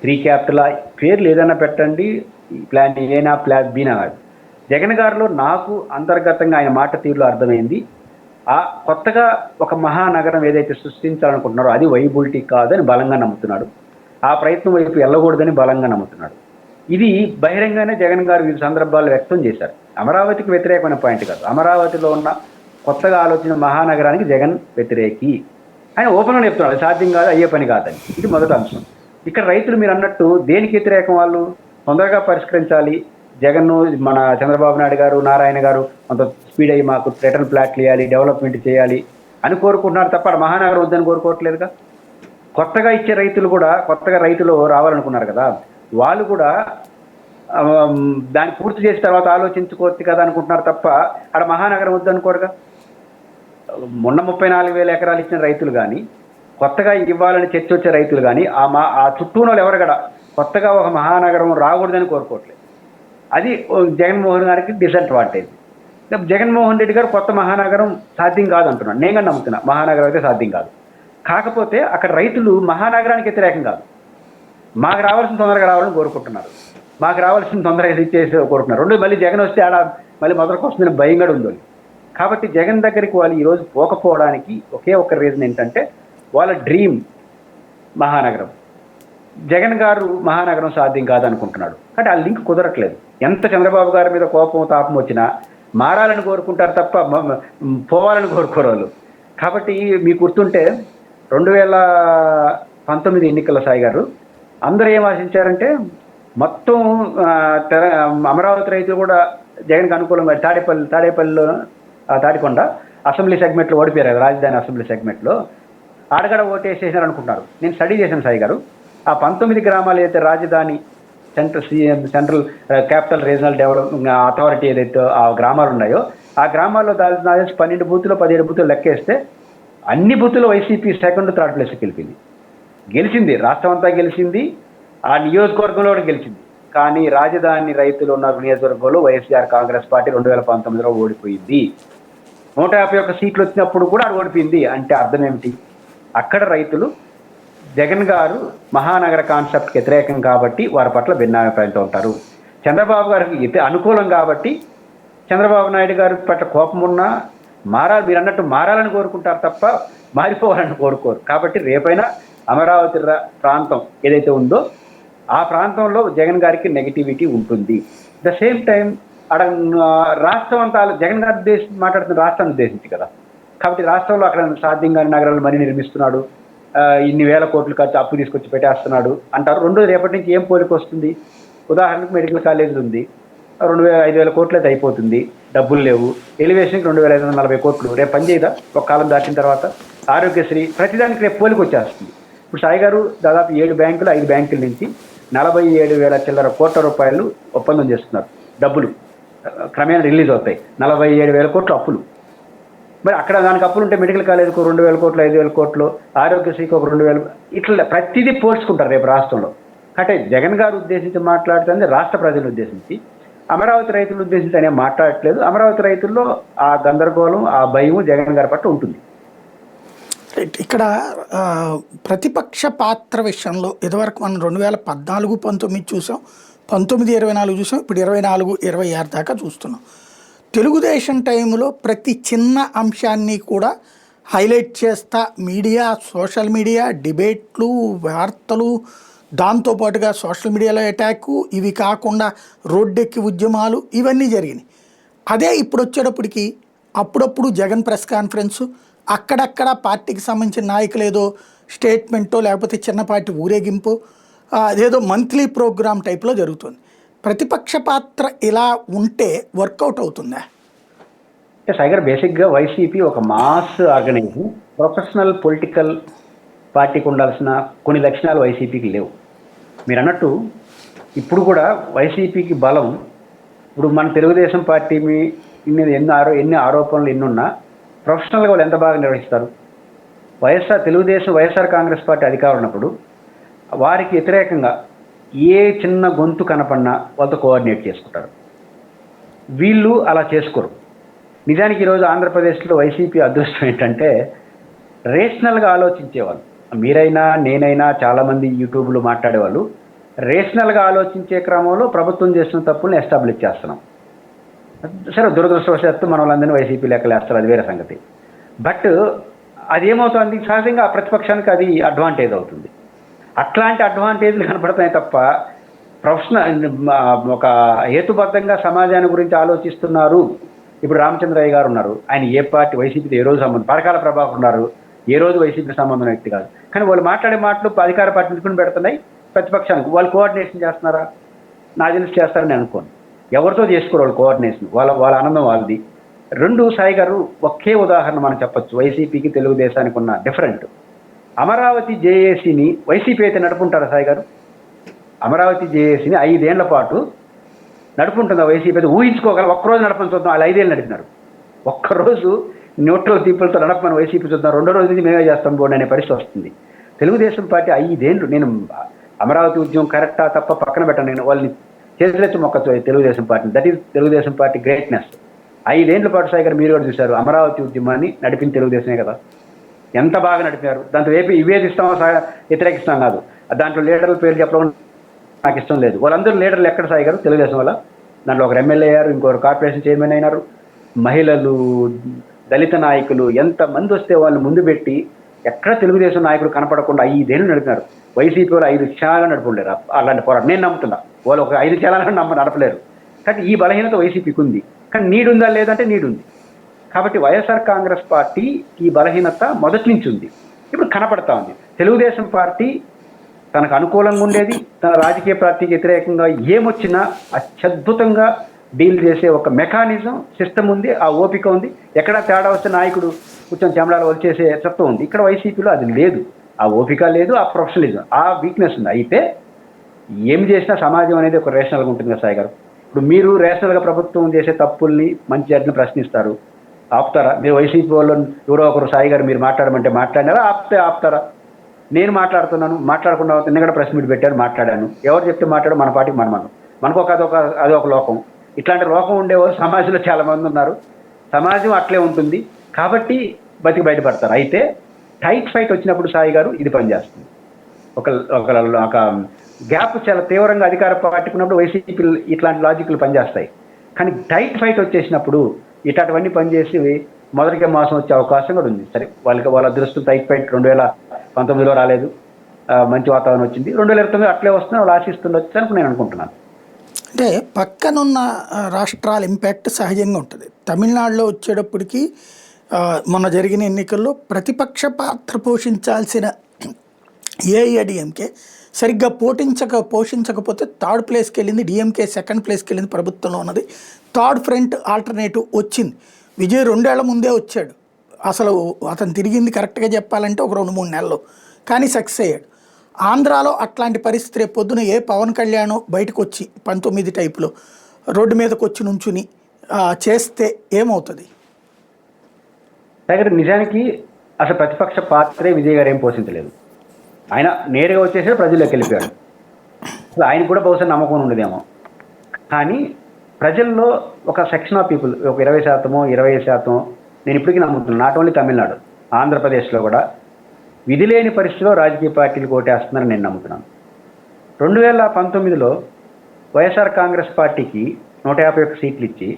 3 క్యాపిటల్ పేర్లు ఏదైనా పెట్టండి, ప్లాన్ ఏనా ప్లాన్ బీనా కాదు. జగన్ గారిలో నాకు అంతర్గతంగా ఆయన మాట తీరులో అర్థమైంది, ఆ కొత్తగా ఒక మహానగరం ఏదైతే సృష్టించాలనుకుంటున్నారో అది వైబిలిటీ కాదని బలంగా నమ్ముతున్నాడు. ఆ ప్రయత్నం వైపు వెళ్ళకూడదని బలంగా నమ్ముతున్నాడు. ఇది బహిరంగానే జగన్ గారు వివిధ సందర్భాల్లో వ్యక్తం చేశారు. అమరావతికి వ్యతిరేకమైన పాయింట్ కాదు, అమరావతిలో ఉన్న కొత్తగా ఆలోచన మహానగరానికి జగన్ వ్యతిరేకి ఆయన ఓపెన్గా చెప్తున్నాడు. సాధ్యం కాదు, అయ్యే పని కాదని. ఇది మొదటి అంశం. ఇక్కడ రైతులు మీరు అన్నట్టు దేనికి వ్యతిరేకం? వాళ్ళు తొందరగా పరిష్కరించాలి, జగన్ మన చంద్రబాబు నాయుడు గారు, నారాయణ గారు కొంత స్పీడ్ అయ్యి మాకు రిటర్న్ ప్లాట్లు ఇవ్వాలి, డెవలప్మెంట్ చేయాలి అని కోరుకుంటున్నారు తప్ప మహానగరం వద్దని కోరుకోవట్లేదుగా. కొత్తగా ఇచ్చే రైతులు కూడా కొత్తగా రైతులు రావాలనుకున్నారు కదా, వాళ్ళు కూడా దాన్ని పూర్తి చేసిన తర్వాత ఆలోచించుకోవచ్చు కదా అనుకుంటున్నారు తప్ప అక్కడ మహానగరం వద్దనుకోరుగా. మొన్న 34,000 ఎకరాలు ఇచ్చిన రైతులు కానీ, కొత్తగా ఇవ్వాలని చర్చ వచ్చే రైతులు కానీ ఆ చుట్టూ వాళ్ళు ఎవరు కూడా కొత్తగా ఒక మహానగరం రాకూడదని కోరుకోవట్లేదు. అది జగన్మోహన్ గారికి డిసడ్వాంటేజ్. జగన్మోహన్ రెడ్డి గారు కొత్త మహానగరం సాధ్యం కాదు అంటున్నాడు. నేను కానీ నమ్ముతున్నా మహానగరం అయితే సాధ్యం కాదు. కాకపోతే అక్కడ రైతులు మహానగరానికి వ్యతిరేకం కాదు, మాకు రావాల్సిన తొందరగా రావాలని కోరుకుంటున్నారు, మాకు రావాల్సిన తొందరగా ఇచ్చేసి కోరుకుంటున్నారు. 2 మళ్ళీ జగన్ వస్తే ఆడ మళ్ళీ మొదటికి వస్తుందని భయం కూడా ఉంది. కాబట్టి జగన్ దగ్గరికి వాళ్ళు ఈరోజు పోకపోవడానికి ఒకే ఒక రీజన్ ఏంటంటే వాళ్ళ డ్రీమ్ మహానగరం. జగన్ గారు మహానగరం సాధ్యం కాదనుకుంటున్నాడు. కాబట్టి ఆ లింక్ కుదరట్లేదు. ఎంత చంద్రబాబు గారి మీద కోపం తాపం వచ్చినా మారాలని కోరుకుంటారు తప్ప పోవాలని కోరుకోరు వాళ్ళు. కాబట్టి మీకు గుర్తుంటే 2019 ఎన్నికల సాయి గారు అందరూ ఏం ఆశించారంటే మొత్తం అమరావతి రైతులు కూడా జగన్కి అనుకూలంగా తాడేపల్లిలో తాడికొండ అసెంబ్లీ సెగ్మెంట్లో ఓడిపోయారు కదా, రాజధాని అసెంబ్లీ సెగ్మెంట్లో ఆడగడ ఓటేసేసారు అనుకుంటున్నారు. నేను స్టడీ చేశాను సాయి గారు. ఆ 19 గ్రామాలు అయితే రాజధాని central capital regional development authority ఏదైతే ఆ గ్రామాలు ఉన్నాయో ఆ గ్రామాల్లో నాకు తెలిసి 12 బూతులు 17 బూతులు లెక్కేస్తే అన్ని బూతులు వైసీపీ సెకండ్ థర్డ్ ప్లేస్కి గెలిచింది. రాష్ట్రం అంతా గెలిచింది, ఆ నియోజకవర్గంలో కూడా గెలిచింది. కానీ రాజధాని రైతులు ఉన్న నియోజకవర్గంలో వైఎస్ఆర్ కాంగ్రెస్ పార్టీ 2019లో ఓడిపోయింది. 151 సీట్లు వచ్చినప్పుడు కూడా అది ఓడిపోయింది. అంటే అర్థం ఏమిటి? అక్కడ రైతులు జగన్ గారు మహానగర కాన్సెప్ట్కి వ్యతిరేకం కాబట్టి వారి పట్ల భిన్నాభిప్రాయంతో ఉంటారు. చంద్రబాబు గారికి అనుకూలం కాబట్టి చంద్రబాబు నాయుడు గారి పట్ల కోపం ఉన్నా మీరు అన్నట్టు మారాలని కోరుకుంటారు తప్ప మారిపోవాలని కోరుకోరు. కాబట్టి రేపైనా అమరావతి ప్రాంతం ఏదైతే ఉందో ఆ ప్రాంతంలో జగన్ గారికి నెగిటివిటీ ఉంటుంది. ద సేమ్ టైం అక్కడ రాష్ట్రం అంతా జగన్ గారు మాట్లాడుతున్న రాష్ట్రాన్ని ఉద్దేశించి కదా. కాబట్టి రాష్ట్రంలో అక్కడ సాధ్యంగా నగరాలు మరీ నిర్మిస్తున్నాడు, ఇన్ని వేల కోట్లు ఖర్చు అప్పు తీసుకొచ్చి పెట్టేస్తున్నాడు అంటారు. రెండోది రేపటి నుంచి ఏం పోలిక వస్తుంది? ఉదాహరణకు మెడికల్ కాలేజీలు ఉంది, 5,000 కోట్లు అయితే అయిపోతుంది, డబ్బులు లేవు. ఎలివేషన్కి 2,540 కోట్లు రేపు పని చేయదా ఒక కాలం దాటిన తర్వాత? ఆరోగ్యశ్రీ ప్రతిదానికి రేపు పోలిక వచ్చేస్తుంది. ఇప్పుడు సాయి గారు దాదాపు 7 బ్యాంకులు 5 బ్యాంకుల నుంచి 47,000 చిల్లర కోట్ల రూపాయలు ఒప్పందం చేస్తున్నారు. డబ్బులు క్రమేణా రిలీజ్ అవుతాయి. 47,000 కోట్లు అప్పులు. మరి అక్కడ దానికి అప్పులు ఉంటే మెడికల్ కాలేజీకి 2,000 కోట్లు 5,000 కోట్లు, ఆరోగ్యశ్రీకి ఒక 2,000, ఇట్లా ప్రతిదీ పోల్చుకుంటారు రేపు రాష్ట్రంలో. అంటే జగన్ గారు ఉద్దేశించి మాట్లాడుతుంది రాష్ట్ర ప్రజలను ఉద్దేశించి, అమరావతి రైతులను ఉద్దేశించి అనే మాట్లాడట్లేదు. అమరావతి రైతుల్లో ఆ గందరగోళం ఆ భయం జగన్ గారి పట్ల ఉంటుంది. ఇక్కడ ప్రతిపక్ష పాత్ర విషయంలో ఇదివరకు మనం 2014-19 చూసాం, 19-24 చూసాం, ఇప్పుడు 24-26 దాకా చూస్తున్నాం. తెలుగుదేశం టైంలో ప్రతి చిన్న అంశాన్ని కూడా హైలైట్ చేస్తా మీడియా, సోషల్ మీడియా, డిబేట్లు, వార్తలు, దాంతోపాటుగా సోషల్ మీడియాలో అటాకు, ఇవి కాకుండా రోడ్డెక్కి ఉద్యమాలు ఇవన్నీ జరిగినాయి. అదే ఇప్పుడు వచ్చేటప్పటికి అప్పుడప్పుడు జగన్ ప్రెస్ కాన్ఫరెన్సు, అక్కడక్కడ పార్టీకి సంబంధించిన నాయకులు ఏదో స్టేట్మెంటో లేకపోతే చిన్నపాటి ఊరేగింపు, అదేదో మంత్లీ ప్రోగ్రామ్ టైప్లో జరుగుతుంది. ప్రతిపక్ష పాత్ర ఇలా ఉంటే వర్కౌట్ అవుతుందా? అంటే సాగర్ బేసిక్గా వైసీపీ ఒక మాస్ ఆర్గనైజేషన్, ప్రొఫెషనల్ పొలిటికల్ పార్టీకి ఉండాల్సిన కొన్ని లక్షణాలు వైసీపీకి లేవు. మీరు అన్నట్టు ఇప్పుడు కూడా వైసీపీకి బలం, ఇప్పుడు మన తెలుగుదేశం పార్టీ మీద ఎన్ని ఆరోపణలు ఎన్నున్నా ప్రొఫెషనల్గా వాళ్ళు ఎంత బాగా నిర్వహిస్తారు. వైఎస్ఆర్ కాంగ్రెస్ పార్టీ అధికారం ఉన్నప్పుడు వారికి వ్యతిరేకంగా ఏ చిన్న గొంతు కనపడినా వాళ్ళతో కోఆర్డినేట్ చేసుకుంటారు. వీళ్ళు అలా చేసుకోరు. నిజానికి ఈరోజు ఆంధ్రప్రదేశ్లో వైసీపీ అదృష్టం ఏంటంటే రేషనల్గా ఆలోచించేవాళ్ళు, మీరైనా నేనైనా చాలామంది యూట్యూబ్లో మాట్లాడేవాళ్ళు రేషనల్గా ఆలోచించే క్రమంలో ప్రభుత్వం చేస్తున్న తప్పుల్ని ఎస్టాబ్లిష్ చేస్తున్నాం. సరే, దురదృష్టవశాత్తు మన వాళ్ళందరినీ వైసీపీ లెక్కలు వేస్తారు, అది వేరే సంగతి. బట్ అదేమవుతుంది, సహజంగా ఆ ప్రతిపక్షానికి అది అడ్వాంటేజ్ అవుతుంది. అట్లాంటి అడ్వాంటేజ్లు కనపడతాయి తప్ప ఒక హేతుబద్ధంగా సమాజాన్ని గురించి ఆలోచిస్తున్నారు. ఇప్పుడు రామచంద్రయ్య గారు ఉన్నారు, ఆయన ఏ పార్టీ వైసీపీతో ఏ రోజు సంబంధం, పరకాల ప్రభాకర్ ఉన్నారు, ఏ రోజు వైసీపీకి సంబంధం వ్యక్తి కాదు. కానీ వాళ్ళు మాట్లాడే మాటలు అధికార పార్టీ నిలుపుని పెడుతున్నాయి ప్రతిపక్షానికి. వాళ్ళు కోఆర్డినేషన్ చేస్తున్నారా? నా తెలిసి చేస్తారని అనుకోను. ఎవరితో చేసుకోరు వాళ్ళు కోఆర్డినేషన్, వాళ్ళ ఆనందం వాళ్ళది. సాయి గారు ఒకే ఉదాహరణ మనం చెప్పచ్చు వైసీపీకి తెలుగుదేశానికి ఉన్న డిఫరెంట్. అమరావతి జేఏసీని వైసీపీ అయితే నడుపుంటారా సాయి గారు? అమరావతి జేఏసీని 5 ఏళ్ల పాటు నడుపుంటుందా వైసీపీ అయితే? ఊహించుకోగల. ఒక్కరోజు నడపని చూద్దాం, వాళ్ళు 5 ఏళ్ళు నడిపినారు. ఒక్కరోజు న్యూట్రల్ పీపుల్తో నడపమని వైసీపీ చూద్దాం, 2వ రోజు నుంచి మేమే చేస్తాం బోర్డు అనే పరిస్థితి వస్తుంది. తెలుగుదేశం పార్టీ 5 ఏళ్ళు, నేను అమరావతి ఉద్యమం కరెక్టా తప్ప పక్కన పెట్టాను, నేను వాళ్ళని చేతులెత్తి మొక్కచ్చు తెలుగుదేశం పార్టీని. That is Telugu Desam party greatness. 5 ఏళ్ల పాటు సాయి గారు మీరు కూడా చూశారు, అమరావతి ఉద్యమాన్ని నడిపిన తెలుగుదేశమే కదా. ఎంత బాగా నడిపారు. దాంట్లో విభేదిస్తామో వ్యతిరేకిస్తాం కాదు, దాంట్లో లీడర్ల పేరు చెప్పడం నాకు ఇష్టం లేదు. వాళ్ళందరూ లీడర్లు ఎక్కడ సాయి గారు? తెలుగుదేశం వల్ల. దాంట్లో ఒకరు ఎమ్మెల్యే అయ్యారు, ఇంకొకరు కార్పొరేషన్ చైర్మన్ అయినారు, మహిళలు, దళిత నాయకులు, ఎంతమంది వస్తే వాళ్ళు ముందు పెట్టి ఎక్కడ తెలుగుదేశం నాయకుడు కనపడకుండా 5 ఏళ్ళు నడిపినారు. వైసీపీ వాళ్ళు 5 క్షణాలు నడుపులేరు అలాంటి పోరాటం. నేను నమ్ముతున్నా వాళ్ళు ఒక 5 క్షణాలను నడపలేరు. కానీ ఈ బలహీనత వైసీపీకి ఉంది. కానీ నీడుందా లేదంటే నీడుంది. కాబట్టి వైఎస్ఆర్ కాంగ్రెస్ పార్టీ ఈ బలహీనత మొదటి నుంచి ఉంది, ఇప్పుడు కనపడతా ఉంది. తెలుగుదేశం పార్టీ తనకు అనుకూలంగా ఉండేది, తన రాజకీయ పార్టీకి వ్యతిరేకంగా ఏమొచ్చినా అత్యద్భుతంగా డీల్ చేసే ఒక మెకానిజం సిస్టమ్ ఉంది, ఆ ఓపిక ఉంది. ఎక్కడ తేడా వస్తే నాయకుడు కూర్చొని చెమడాలు వచ్చేసే తత్వం ఉంది. ఇక్కడ వైసీపీలో అది లేదు, ఆ ఓపిక లేదు, ఆ ప్రొఫెషనలిజం, ఆ వీక్నెస్ ఉంది. అయితే ఏం చేసినా సమాజం అనేది ఒక రేషనల్గా ఉంటుంది కదా సాయి గారు. ఇప్పుడు మీరు రేషనల్గా ప్రభుత్వం చేసే తప్పుల్ని మంచి చెడ్డని ప్రశ్నిస్తారు, ఆపుతారా? మీరు వైసీపీ వాళ్ళు ఎవరో ఒకరు సాయి గారు మీరు మాట్లాడమంటే మాట్లాడినారా? ఆపుతారా? నేను మాట్లాడుతున్నాను, మాట్లాడకుండా నిన్న కూడా ప్రెస్ మీట్ పెట్టాను, మాట్లాడాను. ఎవరు చెప్తే మాట్లాడు, మన పార్టీకి మనకు అదొక లోకం. ఇట్లాంటి లోకం ఉండేవారు సమాజంలో చాలా మంది ఉన్నారు. సమాజం అట్లే ఉంటుంది కాబట్టి బతికి బయటపడతారు. అయితే టైట్ ఫైట్ వచ్చినప్పుడు సాయి గారు ఇది పనిచేస్తుంది. ఒక గ్యాప్ చాలా తీవ్రంగా అధికార పార్టీకి ఉన్నప్పుడు వైసీపీ ఇట్లాంటి లాజిక్లు పనిచేస్తాయి. కానీ టైట్ ఫైట్ వచ్చేసినప్పుడు ఇట్లాంటివన్నీ పనిచేసి మొదటికే మాసం వచ్చే అవకాశం కూడా ఉంది. సరే, వాళ్ళ అదృష్టం టైట్ ఫైట్ 2019లో రాలేదు, మంచి వాతావరణం వచ్చింది. 2029 అట్లే వస్తుంది, వాళ్ళు ఆశిస్తుండొచ్చు అని నేను అనుకుంటున్నాను. అంటే పక్కనున్న రాష్ట్రాల ఇంపాక్ట్ సహజంగా ఉంటుంది. తమిళనాడులో వచ్చేటప్పటికి మొన్న జరిగిన ఎన్నికల్లో ప్రతిపక్ష పాత్ర పోషించాల్సిన ఏఐఏడిఎంకే సరిగ్గా పోషించకపోతే థర్డ్ ప్లేస్కి వెళ్ళింది, డిఎంకే సెకండ్ ప్లేస్కి వెళ్ళింది, ప్రభుత్వంలో ఉన్నది. థర్డ్ ఫ్రంట్ ఆల్టర్నేటివ్ వచ్చింది. విజయ్ 2 ఏళ్ల ముందే వచ్చాడు, అసలు అతను తిరిగింది కరెక్ట్గా చెప్పాలంటే ఒక 2-3 నెలలు, కానీ సక్సెస్ అయ్యాడు. ఆంధ్రాలో అట్లాంటి పరిస్థితి రేపు పొద్దున ఏ పవన్ కళ్యాణ్ బయటకు వచ్చి 19 టైపులో రోడ్డు మీదకి వచ్చి నుంచుని చేస్తే ఏమవుతుంది? దగ్గర నిజానికి అసలు ప్రతిపక్ష పాత్రే విజయ్ గారు ఏం పోషించలేదు. ఆయన నేరుగా వచ్చేసి ప్రజల్లోకి వెళ్ళిపోయాడు. అసలు ఆయన కూడా బహుశా నమ్మకం ఉండదేమో. కానీ ప్రజల్లో ఒక సెక్షన్ ఆఫ్ పీపుల్, ఒక 20%, 25% నేను ఇప్పటికీ నమ్ముతున్నాను. నాట్ ఓన్లీ తమిళనాడు, ఆంధ్రప్రదేశ్లో కూడా విధి లేని పరిస్థితిలో రాజకీయ పార్టీలు ఓటేస్తున్నారని నేను నమ్ముతున్నాను. 2019లో వైఎస్ఆర్ కాంగ్రెస్ పార్టీకి 151 సీట్లు ఇచ్చి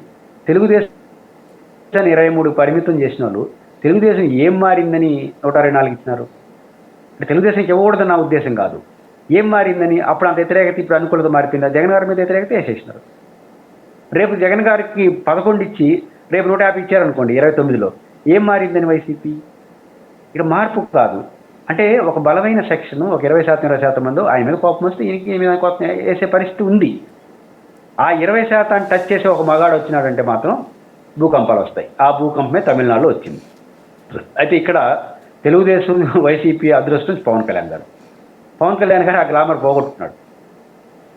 తెలుగుదేశాన్ని 23 పరిమితం చేసిన వాళ్ళు తెలుగుదేశం ఏం మారిందని 124 ఇచ్చినారు. అంటే తెలుగుదేశంకి ఇవ్వకూడదని నా ఉద్దేశం కాదు, ఏం మారిందని. అప్పుడు అంత వ్యతిరేకత ఇప్పుడు అనుకూలత మారిపోయిందా? జగన్ గారి మీద వ్యతిరేకత వేసేసినారు. రేపు జగన్ గారికి 11 ఇచ్చి రేపు 150 ఇచ్చారనుకోండి 29లో, ఏం మారిందని వైసీపీ? ఇక్కడ మార్పు కాదు. అంటే ఒక బలమైన సెక్షన్, ఒక 20%, 20% మంది ఆయన మీద కోపం వస్తే ఈయనకి కోపం వేసే పరిస్థితి ఉంది. ఆ 20% టచ్ చేసే ఒక మగాడు వచ్చినాడంటే మాత్రం భూకంపాలు వస్తాయి. ఆ భూకంపమే తమిళనాడులో వచ్చింది. అయితే ఇక్కడ తెలుగుదేశం వైసీపీ అదృష్టం పవన్ కళ్యాణ్ గారు. పవన్ కళ్యాణ్ గారు ఆ గ్లామర్ పోగొట్టుకున్నాడు.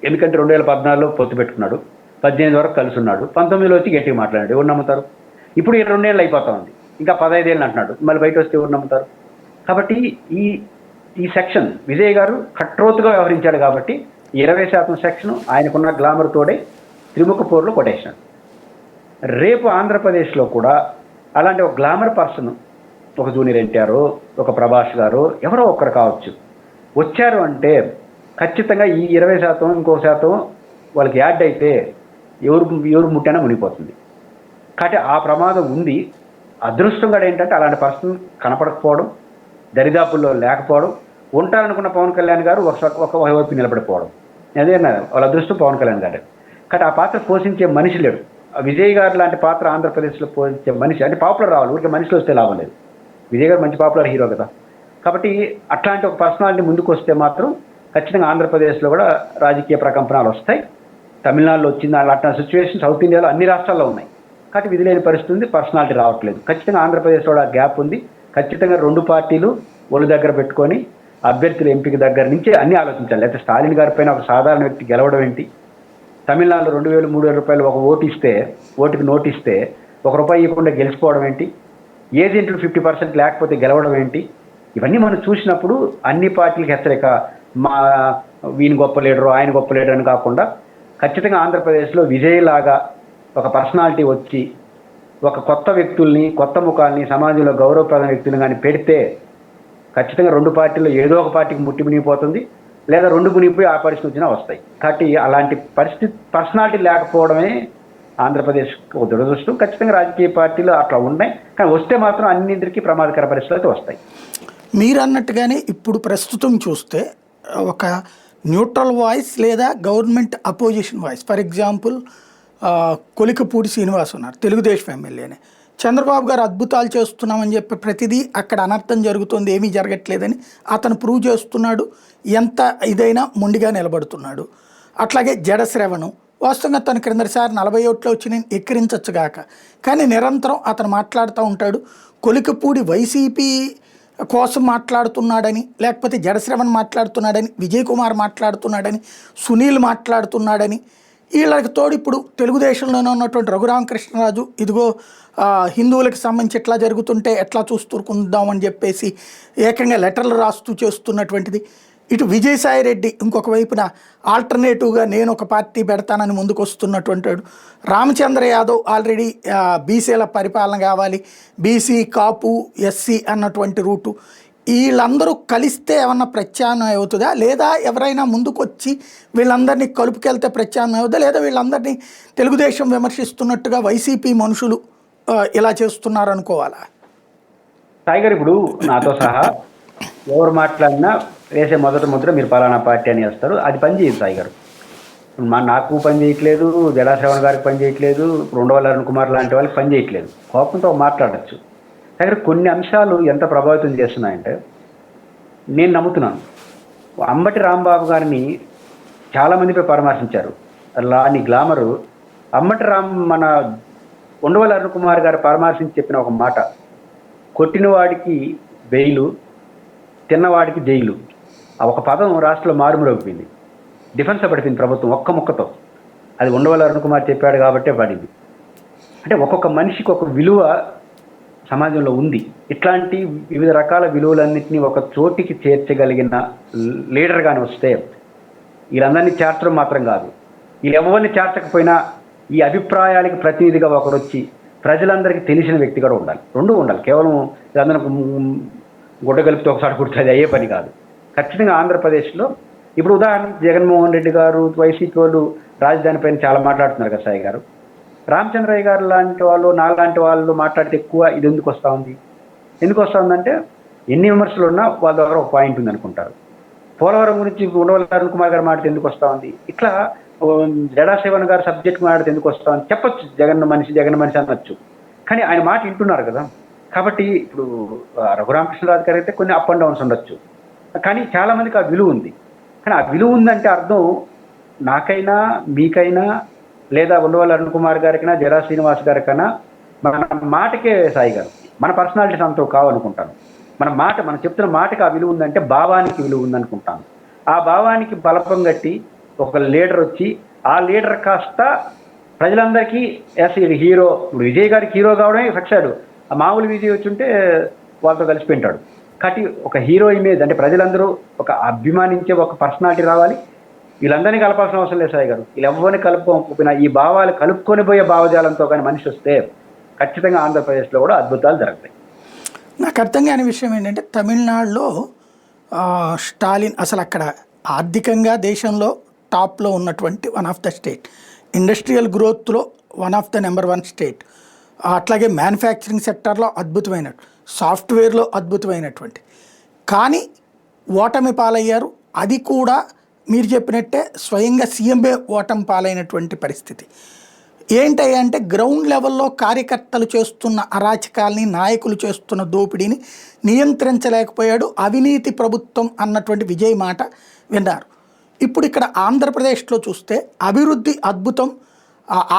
ఎందుకంటే 2014లో పొత్తు పెట్టుకున్నాడు, 18 వరకు కలిసి ఉన్నాడు, 19లో వచ్చి గట్టిగా మాట్లాడాడు. ఎవరు నమ్ముతారు? ఇప్పుడు 2 ఏళ్ళు అయిపోతా ఉంది, ఇంకా 15 ఏళ్ళు అంటున్నాడు, మళ్ళీ బయట వస్తే ఎవరు నమ్ముతారు? కాబట్టి ఈ సెక్షన్ విజయ్ గారు కట్రోతుగా వ్యవహరించాడు కాబట్టి 20% సెక్షన్ ఆయనకున్న గ్లామర్ తోడే త్రిముఖ పోరులో కొట్టేసినాడు. రేపు ఆంధ్రప్రదేశ్లో కూడా అలాంటి ఒక గ్లామర్ పర్సన్, ఒక జూనియర్ ఎన్టీఆర్, ఒక ప్రభాస్ గారు, ఎవరో ఒక్కరు కావచ్చు, వచ్చారు అంటే ఖచ్చితంగా ఈ 20% ఇంకో శాతం వాళ్ళకి యాడ్ అయితే ఎవరు ముట్టైనా మునిగిపోతుంది. కాబట్టి ఆ ప్రమాదం ఉంది. అదృష్టం కూడా ఏంటంటే అలాంటి పర్సన్ కనపడకపోవడం, దరిదాపుల్లో లేకపోవడం, ఉంటారనుకున్న పవన్ కళ్యాణ్ గారు ఒక వైపు నిలబడిపోవడం, అదే వాళ్ళ అదృష్టం పవన్ కళ్యాణ్ గారు. కాబట్టి ఆ పాత్ర పోషించే మనిషి లేడు. విజయ్ గారు లాంటి పాత్ర ఆంధ్రప్రదేశ్లో పోషించే మనిషి అంటే పాపులర్ రావాలి, ఊరికే మనిషిలో వస్తే లాభం లేదు. విజయ్ గారు మంచి పాపులర్ హీరో కదా. కాబట్టి అట్లాంటి ఒక పర్సనాలిటీ ముందుకు వస్తే మాత్రం ఖచ్చితంగా ఆంధ్రప్రదేశ్లో కూడా రాజకీయ ప్రకంపనలు వస్తాయి. తమిళనాడులో వచ్చింది అట్లాంటి సిచ్యువేషన్ సౌత్ ఇండియాలో అన్ని రాష్ట్రాల్లో ఉన్నాయి. కాబట్టి విధి లేని పరిస్థితి ఉంది, పర్సనాలిటీ రావట్లేదు. ఖచ్చితంగా ఆంధ్రప్రదేశ్లో ఆ గ్యాప్ ఉంది. ఖచ్చితంగా 2 పార్టీలు ఒళ్ళు దగ్గర పెట్టుకొని అభ్యర్థుల ఎంపిక దగ్గర నుంచి అన్నీ ఆలోచించాలి. అయితే స్టాలిన్ గారి పైన ఒక సాధారణ వ్యక్తి గెలవడం ఏంటి? తమిళనాడులో 2,000, 3,000 రూపాయలు ఒక ఓటుకి నోటిస్తే ₹1 ఇవ్వకుండా గెలిచిపోవడం ఏంటి? ఏజెంట్లు 50% లేకపోతే గెలవడం ఏంటి? ఇవన్నీ మనం చూసినప్పుడు అన్ని పార్టీలకు హెచ్చరిక. వీని గొప్ప లీడరు, ఆయన గొప్ప లీడర్ అని కాకుండా ఖచ్చితంగా ఆంధ్రప్రదేశ్లో విజయ్ లాగా ఒక పర్సనాలిటీ వచ్చి ఒక కొత్త వ్యక్తుల్ని, కొత్త ముఖాల్ని, సమాజంలో గౌరవప్రదమైన వ్యక్తులను కానీ పెడితే ఖచ్చితంగా 2 పార్టీల్లో ఏదో ఒక పార్టీకి ముట్టి మునిగిపోతుంది, లేదా 2 మునిగిపోయి ఆ పరిస్థితి వచ్చినా వస్తాయి. కాబట్టి అలాంటి పర్సనాలిటీ లేకపోవడమే ఆంధ్రప్రదేశ్ ఒక దురదృష్టం. ఖచ్చితంగా రాజకీయ పార్టీలు అట్లా ఉన్నాయి, కానీ వస్తే మాత్రం అన్నింటికీ ప్రమాదకర పరిస్థితులు అయితే వస్తాయి. మీరు అన్నట్టుగానే ఇప్పుడు ప్రస్తుతం చూస్తే ఒక న్యూట్రల్ వాయిస్ లేదా government opposition voice, for example Kolikapudi Srinivas ఉన్నారు, తెలుగుదేశం ఎమ్మెల్యేనే. చంద్రబాబు గారు అద్భుతాలు చేస్తున్నామని చెప్పి ప్రతిదీ అక్కడ అనర్థం జరుగుతుంది, ఏమీ జరగట్లేదని అతను ప్రూవ్ చేస్తున్నాడు. ఎంత ఇదైనా మొండిగా నిలబడుతున్నాడు. అట్లాగే జడశ్రవణం వాస్తవంగా తను క్రిందటిసారి 41లో వచ్చి నేను ఎక్కిరించచ్చుగాక, కానీ నిరంతరం అతను మాట్లాడుతూ ఉంటాడు. కొలికపూడి వైసీపీ కోసం మాట్లాడుతున్నాడని, లేకపోతే జడశ్రవణ్ మాట్లాడుతున్నాడని, విజయ్ కుమార్ మాట్లాడుతున్నాడని, సునీల్ మాట్లాడుతున్నాడని, వీళ్ళకి తోడు ఇప్పుడు తెలుగుదేశంలోనే ఉన్నటువంటి రఘురామకృష్ణరాజు ఇదిగో హిందువులకు సంబంధించి ఎట్లా జరుగుతుంటే ఎట్లా చూస్తుందామని చెప్పేసి ఏకంగా లెటర్లు రాస్తూ చేస్తున్నటువంటిది. ఇటు విజయసాయి రెడ్డి ఇంకొక వైపున ఆల్టర్నేటివ్గా నేను ఒక పార్టీ పెడతానని ముందుకు వస్తున్నటువంటి రామచంద్ర యాదవ్ ఆల్రెడీ బీసీల పరిపాలన కావాలి, బీసీ కాపు ఎస్సీ అన్నటువంటి రూటు. వీళ్ళందరూ కలిస్తే ఏమన్నా ప్రత్యామ్నాయం అవుతుందా, లేదా ఎవరైనా ముందుకు వచ్చి వీళ్ళందరినీ కలుపుకెళ్తే ప్రత్యామ్నాయం అవుతుందా, లేదా వీళ్ళందరినీ తెలుగుదేశం విమర్శిస్తున్నట్టుగా వైసీపీ మనుషులు ఇలా చేస్తున్నారు అనుకోవాలా? టైగర్ ఇప్పుడు నాతో సహా ఎవరు మాట్లాడినా వేసే మొదటి ముద్ర మీరు పలానా పార్టీ అని వేస్తారు. అది పని చేయదు టైగర్. నాకు పని చేయట్లేదు, జడాశ్రవణ్ గారికి పని చేయట్లేదు, ఉండవల్లి అరుణ్ కుమార్ లాంటి వాళ్ళకి పని చేయట్లేదు. కోపంతో మాట్లాడచ్చు. దగ్గర కొన్ని అంశాలు ఎంత ప్రభావితం చేస్తున్నాయంటే నేను నమ్ముతున్నాను. అంబటి రాంబాబు గారిని చాలామందిపై పరామర్శించారు. లాని గ్లామరు మన ఉండవల్లి అరుణ్ కుమార్ గారు పరామర్శించి చెప్పిన ఒక మాట, కొట్టిన వాడికి బెయిలు, తిన్నవాడికి జైలు. ఆ ఒక పదం రాష్ట్రంలో మారుమూలైపోయింది. డిఫెన్స్ పడిపోయింది ప్రభుత్వం ఒక్క ముక్కతో. అది ఉండవల్లి అరుణ్ కుమార్ చెప్పాడు కాబట్టే పడింది. అంటే ఒక్కొక్క మనిషికి ఒక విలువ సమాజంలో ఉంది. ఇట్లాంటి వివిధ రకాల విలువలన్నింటినీ ఒక చోటికి చేర్చగలిగిన లీడర్గానే వస్తే వీళ్ళందరినీ చేర్చడం మాత్రం కాదు, వీళ్ళెవరిని చేర్చకపోయినా ఈ అభిప్రాయాలకి ప్రతినిధిగా ఒకరు వచ్చి ప్రజలందరికీ తెలిసిన వ్యక్తి కూడా ఉండాలి. రెండూ ఉండాలి. కేవలం వీళ్ళందరూ గుడ్డ కలిపితే ఒకసారి కుడుతుంది అయ్యే పని కాదు. ఖచ్చితంగా ఆంధ్రప్రదేశ్లో ఇప్పుడు ఉదాహరణకు జగన్మోహన్ రెడ్డి గారు, వైసీపీ వాళ్ళు రాజధాని పైన చాలా మాట్లాడుతున్నారు కదా సాయి గారు. రామచంద్రయ్య గారు లాంటి వాళ్ళు, నాలాంటి వాళ్ళు మాట్లాడితే ఎక్కువ ఇది ఎందుకు వస్తూ ఉంది? ఎందుకు వస్తూ ఉందంటే ఎన్ని విమర్శలు ఉన్నా వాళ్ళ దగ్గర ఒక పాయింట్ ఉంది అనుకుంటారు. పోలవరం గురించి ఉండవల్లి అరుణ్ కుమార్ గారు మాట్లాడితే ఎందుకు వస్తూ ఉంది, ఇట్లా జడాశ్రవణ్ గారు సబ్జెక్ట్ మాట్లాడితే ఎందుకు వస్తూ ఉంది చెప్పొచ్చు. జగన్ మనిషి అనొచ్చు, కానీ ఆయన మాట వింటున్నారు కదా. కాబట్టి ఇప్పుడు రఘురామకృష్ణరాజు గారు అయితే కొన్ని అప్ అండ్ డౌన్స్ ఉండొచ్చు, కానీ చాలామందికి ఆ విలువ ఉంది. కానీ ఆ విలువ ఉందంటే అర్థం నాకైనా మీకైనా లేదా ఉండవల్లి అరుణ్ కుమార్ గారికైనా జడా శ్రీనివాస్ గారికైనా మన మాటకే సాయి గారు మన పర్సనాలిటీస్ అంతా కావాలనుకుంటాను. మనం చెప్తున్న మాటకి ఆ విలువ ఉందంటే భావానికి విలువ ఉందనుకుంటాను. ఆ భావానికి బలపం కట్టి ఒక లీడర్ వచ్చి ఆ లీడర్ కాస్త ప్రజలందరికీ హీరో. ఇప్పుడు విజయ్ గారికి హీరో కావడమే సక్సెస్. ఆ మామూలు విజయ్ వచ్చి ఉంటే వాళ్ళతో కలిసిపోయింటాడు. కాబట్టి ఒక హీరో ఇమేజ్ అంటే ప్రజలందరూ ఒక అభిమానించే ఒక పర్సనాలిటీ రావాలి. వీళ్ళందరినీ కలపాల్సిన అవసరం లేదు సాయి గారు. వీళ్ళెవ్వరిని కలుపుకోకపోయినా ఈ భావాలు కలుపుకొని పోయే భావజాలంతో కానీ మనిషి వస్తే ఖచ్చితంగా ఆంధ్రప్రదేశ్లో కూడా అద్భుతాలు జరుగుతాయి. నాకు అర్థం కాని విషయం ఏంటంటే తమిళనాడులో స్టాలిన్ అసలు అక్కడ ఆర్థికంగా దేశంలో టాప్లో ఉన్నటువంటి one of the state, industrial గ్రోత్లో one of the number 1 state, అట్లాగే మ్యానుఫ్యాక్చరింగ్ సెక్టర్లో అద్భుతమైనటువంటి, సాఫ్ట్వేర్లో అద్భుతమైనటువంటి, కానీ ఓటమి పాలయ్యారు. అది కూడా మీరు చెప్పినట్టే స్వయంగా సీఎంఏ ఓటమి పాలైనటువంటి పరిస్థితి. ఏంటంటే గ్రౌండ్ లెవెల్లో కార్యకర్తలు చేస్తున్న అరాచకాల్ని, నాయకులు చేస్తున్న దోపిడీని నియంత్రించలేకపోయాడు. అవినీతి ప్రభుత్వం అన్నటువంటి విజయ్ మాట విన్నారు. ఇప్పుడు ఇక్కడ ఆంధ్రప్రదేశ్లో చూస్తే అభివృద్ధి అద్భుతం,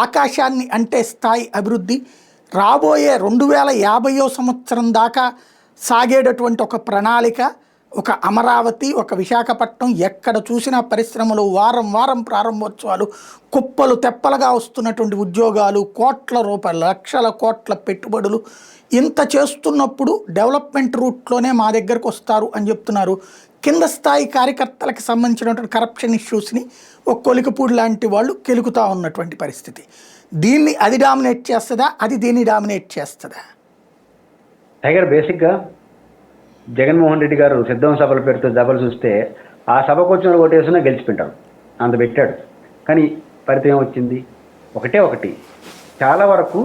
ఆకాశాన్ని అంటే స్థాయి అభివృద్ధి. రాబోయే 2050వ సంవత్సరం దాకా సాగేటటువంటి ఒక ప్రణాళిక, ఒక అమరావతి, ఒక విశాఖపట్నం, ఎక్కడ చూసినా పరిశ్రమలు, వారం వారం ప్రారంభోత్సవాలు, కుప్పలు తెప్పలుగా వస్తున్నటువంటి ఉద్యోగాలు, కోట్ల రూపాయలు, లక్షల కోట్ల పెట్టుబడులు. ఇంత చేస్తున్నప్పుడు డెవలప్మెంట్ రూట్లోనే మా దగ్గరకు వస్తారు అని చెప్తున్నారు. కింద స్థాయి కార్యకర్తలకు సంబంధించినటువంటి కరప్షన్ ఇష్యూస్ని ఒక కొలికపూడి లాంటి వాళ్ళు కెలుకుతూ ఉన్నటువంటి పరిస్థితి. దీన్ని అది డామినేట్ చేస్తుందా, అది దీన్ని డామినేట్ చేస్తుందా? టైగర్ బేసిక్గా జగన్మోహన్ రెడ్డి గారు సిద్ధం సభల పేరుతో సభలు చూస్తే ఆ సభకు వచ్చిన ఓటేసినా గెలిచిపోయింటారు, అంత పెట్టాడు. కానీ ఫలితం ఏమొచ్చింది? ఒకటి. చాలా వరకు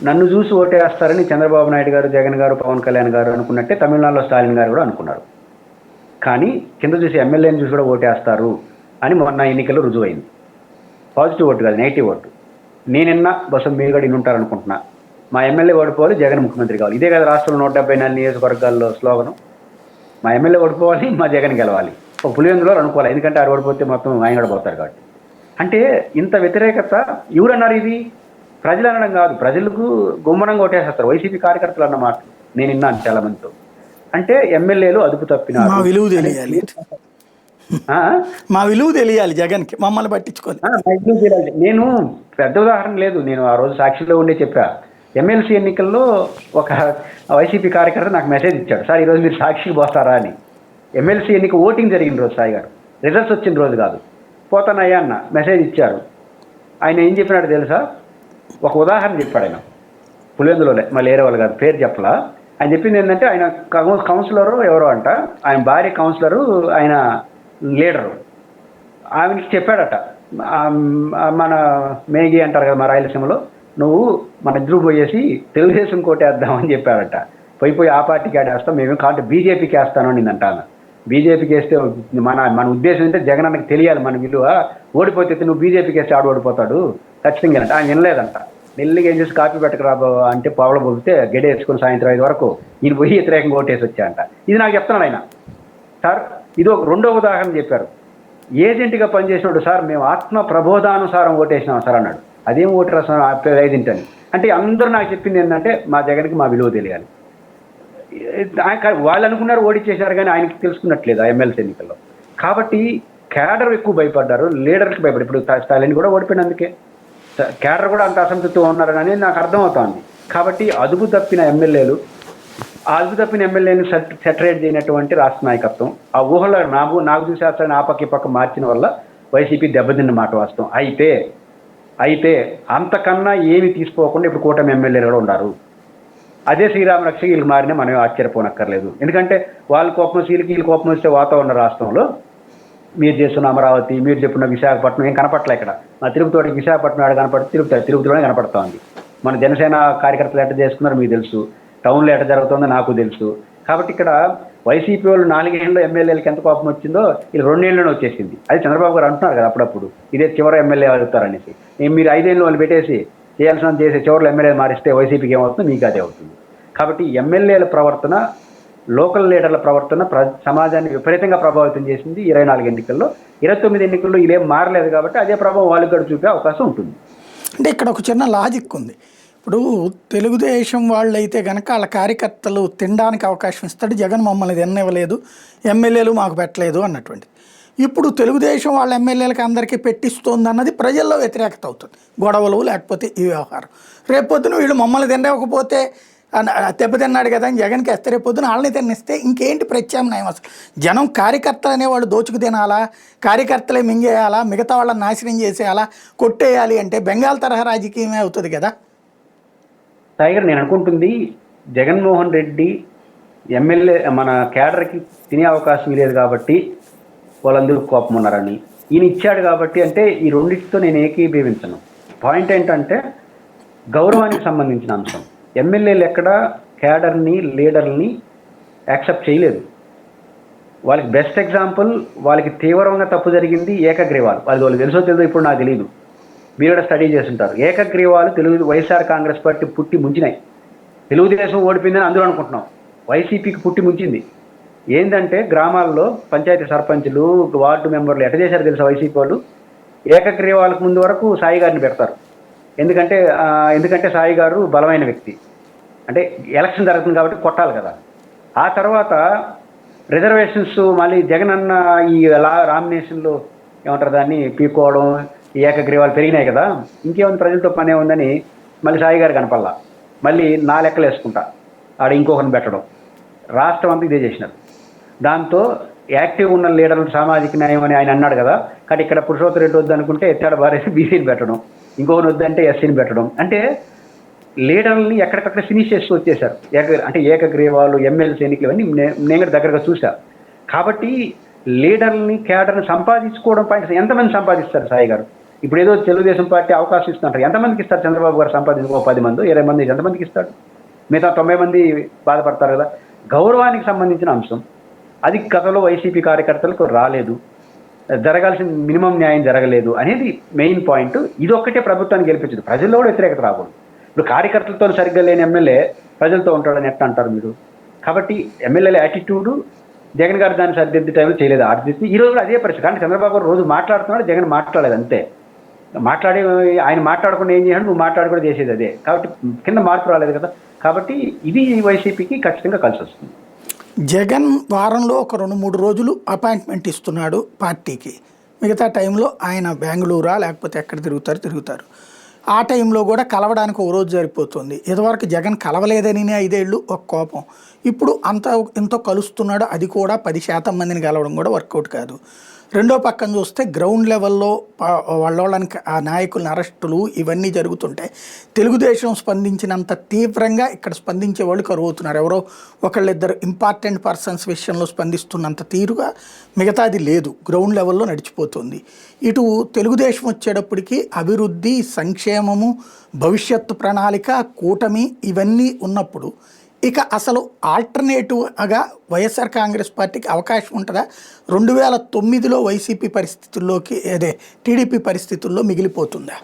నన్ను చూసి ఓటేస్తారని చంద్రబాబు నాయుడు గారు, జగన్ గారు, పవన్ కళ్యాణ్ గారు అనుకున్నట్టే తమిళనాడులో స్టాలిన్ గారు కూడా అనుకున్నారు. కానీ కింద చూసి ఎమ్మెల్యేని చూసి కూడా ఓటేస్తారు అని మొన్న ఎన్నికల్లో రుజువైంది. పాజిటివ్ ఓటు కాదు, నెగిటివ్ ఓటు. నేనన్నా బస్సు మీరు కూడా ఇన్నుంటారనుకుంటున్నా. మా ఎమ్మెల్యే ఓడిపోవాలి, జగన్ ముఖ్యమంత్రి కావాలి. ఇదే కదా రాష్ట్రంలో 174 నియోజకవర్గాల్లో స్లోగనం. మా ఎమ్మెల్యే ఓడిపోవాలి, మా జగన్ గెలవాలి. ఒక పులివెందులో అనుకోవాలి, ఎందుకంటే ఆడు ఓడిపోతే మొత్తం ఆయన కూడా పోతారు కాబట్టి. అంటే ఇంత వ్యతిరేకత ఎవరన్నారు? ఇది ప్రజలు అనడం కాదు, ప్రజలకు గుమ్మనంగా ఓటేసేస్తారు వైసీపీ కార్యకర్తలు అన్నమాట. నేను విన్నాను చాలా మందితో. అంటే ఎమ్మెల్యేలు అదుపు తప్పినారు. మా విలువ తెలియాలి, మా విలువ తెలియాలి జగన్కి, మమ్మల్ని పట్టించుకోవాలి. నేను పెద్ద ఉదాహరణ లేదు, నేను ఆ రోజు సాక్షిలో ఉండే చెప్పా. ఎమ్మెల్సీ ఎన్నికల్లో ఒక వైసీపీ కార్యకర్త నాకు మెసేజ్ ఇచ్చాడు, సార్ ఈరోజు మీరు సాక్షికి పోతారా అని. ఎమ్మెల్సీ ఎన్నిక ఓటింగ్ జరిగిన రోజు సాయి గారు, రిజల్ట్స్ వచ్చిన రోజు కాదు. పోతానయ్యా అన్న మెసేజ్ ఇచ్చారు. ఆయన ఏం చెప్పినాడు తెలుసా? ఒక ఉదాహరణ చెప్పాడు ఆయన, పులివెందులోనే, మళ్ళీ వేరే వాళ్ళు కాదు, పేరు చెప్పలా. ఆయన చెప్పింది ఏంటంటే, ఆయన కౌన్సిలరు ఎవరో అంట, ఆయన భార్య కౌన్సిలరు, ఆయన లీడరు. ఆమెకి చెప్పాడట, మన మేఘి అంటారు కదా మా రాయలసీమలో, నువ్వు మన ఇద్దరు పోయేసి తెలుగుదేశం కోటేద్దామని చెప్పాడట. పోయి ఆ పార్టీకి ఆడేస్తాం, మేమేం కాబట్టి బీజేపీకి వేస్తాను నిందంట. బీజేపీకి వేస్తే మన ఉద్దేశం అంటే జగన్ అన్నకి తెలియాలి మన విలువ, ఓడిపోతే నువ్వు బీజేపీకి వేస్తే ఆడు ఓడిపోతాడు ఖచ్చితంగా అంట. ఆయన వినలేదంట. నెల్లిగా ఏం చేసి కాపీ పెట్టకరాబో అంటే పావులు పోతే గడి వేసుకుని సాయంత్రం 5 వరకు ఈయన పోయి వ్యతిరేకంగా ఓటేసి వచ్చాయంట. ఇది నాకు చెప్తున్నాడు ఆయన. సార్ ఇది ఒక రెండో ఉదాహరణ చెప్పారు. ఏజెంట్గా పనిచేసినాడు, సార్ మేము ఆత్మ ప్రబోధానుసారం ఓటేసినాం సార్ అన్నాడు. అదేం ఓటు రాసాం ఏజెంట్ అని. అంటే అందరూ నాకు చెప్పింది ఏంటంటే, మా జగన్కి మా విలువ తెలియాలి. వాళ్ళు అనుకున్నారు ఓడిచ్చేశారు, కానీ ఆయనకి తెలుసుకున్నట్లేదు ఆ ఎమ్మెల్సీ ఎన్నికల్లో. కాబట్టి క్యాడర్ ఎక్కువ భయపడ్డారు, లీడర్కి భయపడి. ఇప్పుడు స్టాలిన్ కూడా ఓడిపోయినందుకే క్యాడర్ కూడా అంత అసంతృప్తిగా ఉన్నారని నాకు అర్థమవుతోంది. కాబట్టి అదుపు తప్పిన ఎమ్మెల్యేలు, ఆ అదుపు తప్పిన ఎమ్మెల్యేని సెటరేట్ చేయనటువంటి రాష్ట్ర నాయకత్వం, ఆ ఊహలో నాకు చూసేస్తారని ఆ పక్క ఈ పక్క మార్చిన వల్ల వైసీపీ దెబ్బతిన్న మాట వాస్తవం. అయితే అంతకన్నా ఏమి తీసుకోకుండా ఇప్పుడు కూటమి ఎమ్మెల్యేలు కూడా ఉన్నారు. అదే శ్రీరామ రక్ష వీళ్ళకి మారినా మనం ఆశ్చర్యపోనక్కర్లేదు. ఎందుకంటే వాళ్ళ కోపం వీళ్ళకి కోపం వస్తే వాతావరణ రాష్ట్రంలో మీరు చేస్తున్న అమరావతి, మీరు చెప్పిన విశాఖపట్నం ఏం కనపట్లే. ఇక్కడ మా తిరుపతి విశాఖపట్నం ఆడ కనపడి తిరుపతిలోనే కనపడతా ఉంది. మన జనసేన కార్యకర్తలు ఎట్ట చేసుకున్నారో మీకు తెలుసు, టౌన్లో ఎట్ట జరుగుతుందో నాకు తెలుసు. కాబట్టి ఇక్కడ వైసీపీ వాళ్ళు 4 ఏళ్ళలో ఎమ్మెల్యేలకు ఎంత కోపం వచ్చిందో వీళ్ళు 2 ఏళ్ళలోనే వచ్చేసింది. అది చంద్రబాబు గారు అంటున్నారు కదా అప్పుడప్పుడు, ఇదే చివరి ఎమ్మెల్యే అవుతారనేసి. మీరు 5 ఏళ్ళు వాళ్ళు పెట్టేసి చేయాల్సిన చేసే చివరిలో ఎమ్మెల్యే మారిస్తే వైసీపీకి ఏమవుతుందో మీకు అదే అవుతుంది. కాబట్టి ఎమ్మెల్యేల ప్రవర్తన, లోకల్ లీడర్ల ప్రవర్తన సమాజాన్ని విపరీతంగా ప్రభావితం చేసింది 24 ఎన్నికల్లో. 29 ఎన్నికల్లో ఇదేం మారలేదు కాబట్టి అదే ప్రభావం వాళ్ళకి కూడా చూపే అవకాశం ఉంటుంది. అంటే ఇక్కడ ఒక చిన్న లాజిక్ ఉంది. ఇప్పుడు తెలుగుదేశం వాళ్ళు అయితే కనుక వాళ్ళ కార్యకర్తలు తినడానికి అవకాశం ఇస్తాడు, జగన్ మమ్మల్ని తిననివ్వలేదు, ఎమ్మెల్యేలు మాకు పెట్టలేదు అన్నటువంటి. ఇప్పుడు తెలుగుదేశం వాళ్ళ ఎమ్మెల్యేలకి అందరికీ పెట్టిస్తోంది అన్నది ప్రజల్లో వ్యతిరేకత అవుతుంది, గొడవలు లేకపోతే ఈ వ్యవహారం. రేపొద్దున వీళ్ళు మమ్మల్ని తినకపోతే దెబ్బతిన్నాడు కదా అని జగన్కి వేస్తే రేపొద్దున వాళ్ళని తినిస్తే ఇంకేంటి ప్రత్యామ్నాయం? అసలు జనం కార్యకర్తలు అనేవాళ్ళు దోచుకు తినాలా, కార్యకర్తలే మింగేయాలా, మిగతా వాళ్ళని నాశనం చేసేయాలా, కొట్టేయాలి అంటే బెంగాల్ తరహా రాజకీయమే అవుతుంది కదా. టైగర్, నేను అనుకుంటుంది జగన్మోహన్ రెడ్డి ఎమ్మెల్యే మన క్యాడర్కి తినే అవకాశం లేదు కాబట్టి వాళ్ళందరూ కోపం ఉన్నారని, ఈయన ఇచ్చాడు కాబట్టి. అంటే ఈ రెండింటితో నేను ఏకీభవించను. పాయింట్ ఏంటంటే గౌరవానికి సంబంధించిన అంశం. ఎమ్మెల్యేలు ఎక్కడ క్యాడర్ని, లీడర్ని యాక్సెప్ట్ చేయలేదు. వాళ్ళకి బెస్ట్ ఎగ్జాంపుల్, వాళ్ళకి తీవ్రంగా తప్పు జరిగింది ఏకగ్రీవాలు. వాళ్ళు తెలుసో తెలియదు, ఇప్పుడు నాకు తెలియదు, మీరు కూడా స్టడీ చేస్తుంటారు. ఏకగ్రీవాలు వైఎస్ఆర్ కాంగ్రెస్ పార్టీ పుట్టి ముంచినాయి. తెలుగుదేశం ఓడిపోయిందని అందరూ అనుకుంటున్నాం, వైసీపీకి పుట్టి ముంచింది. ఏంటంటే గ్రామాల్లో పంచాయతీ సర్పంచులు, వార్డు మెంబర్లు ఎట్ట చేశారు తెలుసా వైసీపీ వాళ్ళు? ఏకగ్రీవాలకు ముందు వరకు సాయి గారిని పెడతారు. ఎందుకంటే సాయి గారు బలమైన వ్యక్తి, అంటే ఎలక్షన్ జరుగుతుంది కాబట్టి కొట్టాలి కదా. ఆ తర్వాత రిజర్వేషన్స్ మళ్ళీ జగన్ అన్న ఈ రామినేషన్లో ఏమంటారు దాన్ని పీక్కోవడం, ఈ ఏకగ్రీవాలు పెరిగినాయి కదా, ఇంకేముంది ప్రజలతో పనే ఉందని మళ్ళీ సాయి గారు కనపల్లా. మళ్ళీ నా లెక్కలు వేసుకుంటా ఆడ ఇంకొకరిని పెట్టడం, రాష్ట్రం అంతా ఇదే చేసినారు. దాంతో యాక్టివ్ ఉన్న లీడర్లు సామాజిక న్యాయం అని ఆయన అన్నాడు కదా, కానీ ఇక్కడ పురుషోత్తమ రెడ్డి వద్దు అనుకుంటే ఎత్తాడు బారేసి బీసీని పెట్టడం, ఇంకొకరిని వద్దంటే ఎస్సీని పెట్టడం. అంటే లీడర్లని ఎక్కడికక్కడ ఫినిష్ చేస్తూ వచ్చేసారు. అంటే ఏకగ్రీవాలు, ఎమ్మెల్సీ ఎన్నికలు ఇవన్నీ నేను కూడా దగ్గరగా చూసా. కాబట్టి లీడర్ని, క్యాడర్ని సంపాదించుకోవడం పాయింట్. ఎంతమంది సంపాదిస్తారు సాయి గారు? ఇప్పుడు ఏదో తెలుగుదేశం పార్టీ అవకాశం ఇస్తుంటారు, ఎంతమందికి ఇస్తారు? చంద్రబాబు గారు సంపాదించుకో 10 మంది 20 మంది ఎంతమందికి ఇస్తాడు? మిగతా 90 మంది బాధపడతారు కదా. గౌరవానికి సంబంధించిన అంశం అది గతంలో వైసీపీ కార్యకర్తలకు రాలేదు, జరగాల్సిన మినిమం న్యాయం జరగలేదు అనేది మెయిన్ పాయింట్. ఇది ఒక్కటే ప్రభుత్వాన్ని గెలిపించదు, ప్రజల్లో కూడా వ్యతిరేకత రాకూడదు. ఇప్పుడు కార్యకర్తలతో సరిగ్గా లేని ఎమ్మెల్యే ప్రజలతో ఉంటాడని ఎట్లా అంటారు మీరు? కాబట్టి ఎమ్మెల్యేల యాటిట్యూడ్ జగన్ గారు దాన్ని సరిదిద్దే టైంలో చేయలేదు. ఆర్దిద్ది ఈ రోజు కూడా అదే పరిస్థితి. కానీ చంద్రబాబు గారు రోజు మాట్లాడుతున్నాడు, జగన్ మాట్లాడలేదు అంతే. మాట్లాడే ఆయన మాట్లాడకుండా ఏం చేయాలి, నువ్వు మాట్లాడకుండా చేసేది అదే. కాబట్టి కింద మార్పు రాలేదు కదా. కాబట్టి ఇది వైసీపీకి ఖచ్చితంగా కలిసి వస్తుంది. జగన్ వారంలో ఒక 2-3 రోజులు అపాయింట్మెంట్ ఇస్తున్నాడు పార్టీకి. మిగతా టైంలో ఆయన బెంగళూరా లేకపోతే ఎక్కడ తిరుగుతారు. ఆ టైంలో కూడా కలవడానికి ఒక రోజు సరిపోతుంది. ఇదివరకు జగన్ కలవలేదని 5 ఏళ్ళు ఒక కోపం. ఇప్పుడు ఎంతో కలుస్తున్నాడు, అది కూడా 10% మందిని కలవడం కూడా వర్కౌట్ కాదు. రెండో పక్కన చూస్తే గ్రౌండ్ లెవెల్లో వాళ్ళని ఆ నాయకుల అరెస్టులు ఇవన్నీ జరుగుతుంటే తెలుగుదేశం స్పందించినంత తీవ్రంగా ఇక్కడ స్పందించే వాళ్ళు కరువవుతున్నారు. ఎవరో ఒకళ్ళిద్దరు ఇంపార్టెంట్ పర్సన్స్ విషయంలో స్పందిస్తున్నంత తీరుగా మిగతాది లేదు, గ్రౌండ్ లెవెల్లో నడిచిపోతుంది. ఇటు తెలుగుదేశం వచ్చేటప్పటికి అభివృద్ధి, సంక్షేమము, భవిష్యత్తు ప్రణాళిక, కూటమి ఇవన్నీ ఉన్నప్పుడు ఇక అసలు ఆల్టర్నేటివ్గా వైఎస్ఆర్ కాంగ్రెస్ పార్టీకి అవకాశం ఉంటుందా? 2009లో వైసీపీ పరిస్థితుల్లోకి టీడీపీ పరిస్థితుల్లో మిగిలిపోతుందా?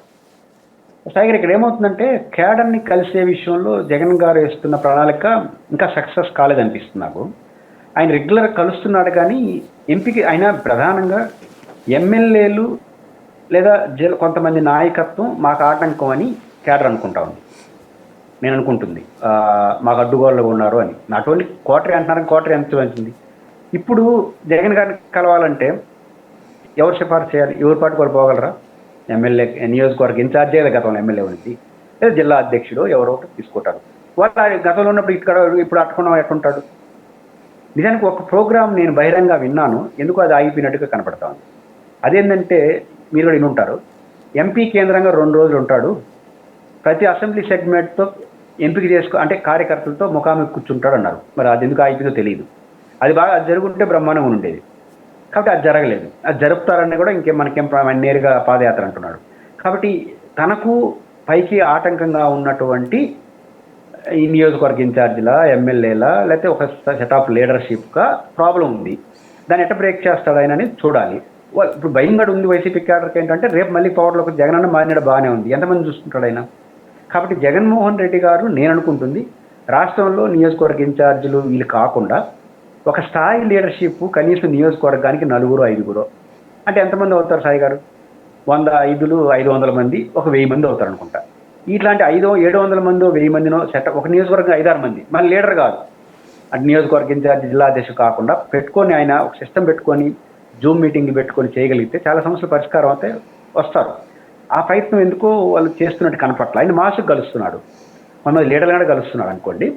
సాగర్, ఇక్కడ ఏమవుతుందంటే కేడర్ని కలిసే విషయంలో జగన్ గారు వేస్తున్న ప్రణాళిక ఇంకా సక్సెస్ కాలేదనిపిస్తుంది నాకు. ఆయన రెగ్యులర్ కలుస్తున్నాడు కానీ ఎంపిక అయినా ప్రధానంగా ఎమ్మెల్యేలు లేదా కొంతమంది నాయకత్వం మాకు ఆటంకం అని కేడర్ అనుకుంటా ఉంది. నేను అనుకుంటుంది మాకు అడ్డుగోళ్ళు ఉన్నారు అని. నాట్ ఓన్లీ కోటరీ అంటున్నారు, కోటరీ ఎంత వచ్చింది. ఇప్పుడు జగన్ గారిని కలవాలంటే ఎవరు సిఫార్సు చేయాలి? ఎవరి పాటు కూడా పోగలరా? ఎమ్మెల్యే నియోజకవర్గ ఇన్ఛార్జ్ లేదా గతంలో ఎమ్మెల్యే ఉంది, లేదా జిల్లా అధ్యక్షుడు ఎవరో తీసుకుంటారు. వాళ్ళు గతంలో ఉన్నప్పుడు ఇప్పుడు అట్టుకున్నాం ఎట్టుంటాడు? నిజానికి ఒక ప్రోగ్రామ్ నేను బహిరంగ విన్నాను, ఎందుకు అది ఆగిపోయినట్టుగా కనపడతా ఉంది. అదేంటంటే మీరు కూడా వినుంటారు, ఎంపీ కేంద్రంగా 2 రోజులు ఉంటాడు, ప్రతి అసెంబ్లీ సెగ్మెంట్తో ఎంపిక అంటే కార్యకర్తలతో ముఖాముఖి కూర్చుంటాడు అన్నారు. మరి అది ఎందుకు ఆగిపోయిందో తెలియదు. అది జరుగుంటే బ్రహ్మాండంగా ఉండేది. కాబట్టి అది జరగలేదు. అది జరుపుతారని కూడా మనకేం నేరుగా పాదయాత్ర అంటున్నాడు. కాబట్టి తనకు పైకి ఆటంకంగా ఉన్నటువంటి ఈ నియోజకవర్గ ఇన్ఛార్జీల, ఎమ్మెల్యేల, లేకపోతే ఒక సెట్ ఆఫ్ లీడర్షిప్గా ప్రాబ్లం ఉంది. దాన్ని ఎట్లా బ్రేక్ చేస్తాడు ఆయన అనేది చూడాలి. ఇప్పుడు భయంగా ఉంది వైసీపీ క్యాడర్కి. ఏంటంటే రేపు మళ్ళీ పవర్లోకి జగన్ అన్న మారినాడు, బాగానే ఉంది, ఎంతమంది చూసుకుంటాడు ఆయన? కాబట్టి జగన్మోహన్ రెడ్డి గారు నేను అనుకుంటుంది రాష్ట్రంలో నియోజకవర్గ ఇన్ఛార్జీలు వీళ్ళు కాకుండా ఒక స్థాయి లీడర్షిప్ కనీసం నియోజకవర్గానికి 4-5 అంటే ఎంతమంది అవుతారు సాయి గారు? 100, 500 మంది, ఒక 1000 మంది అవుతారు అనుకుంటా. ఇట్లాంటి 700 మందో 1000 మందినో సెట్ ఒక నియోజకవర్గం 5-6 మంది, మళ్ళీ లీడర్ కాదు, అంటే నియోజకవర్గ ఇన్ఛార్జి జిల్లా అధ్యక్షుడు కాకుండా పెట్టుకొని ఆయన ఒక సిస్టమ్ పెట్టుకొని జూమ్ మీటింగ్లు పెట్టుకొని చేయగలిగితే చాలా సమస్యలు పరిష్కారం అయితే వస్తారు. ఆ ప్రయత్నం ఎందుకో వాళ్ళు చేస్తున్నట్టు కనపట్ల. ఆయన మాసుకు కలుస్తున్నాడు, మన లీడర్లు కూడా కలుస్తున్నాడు అనుకోండి.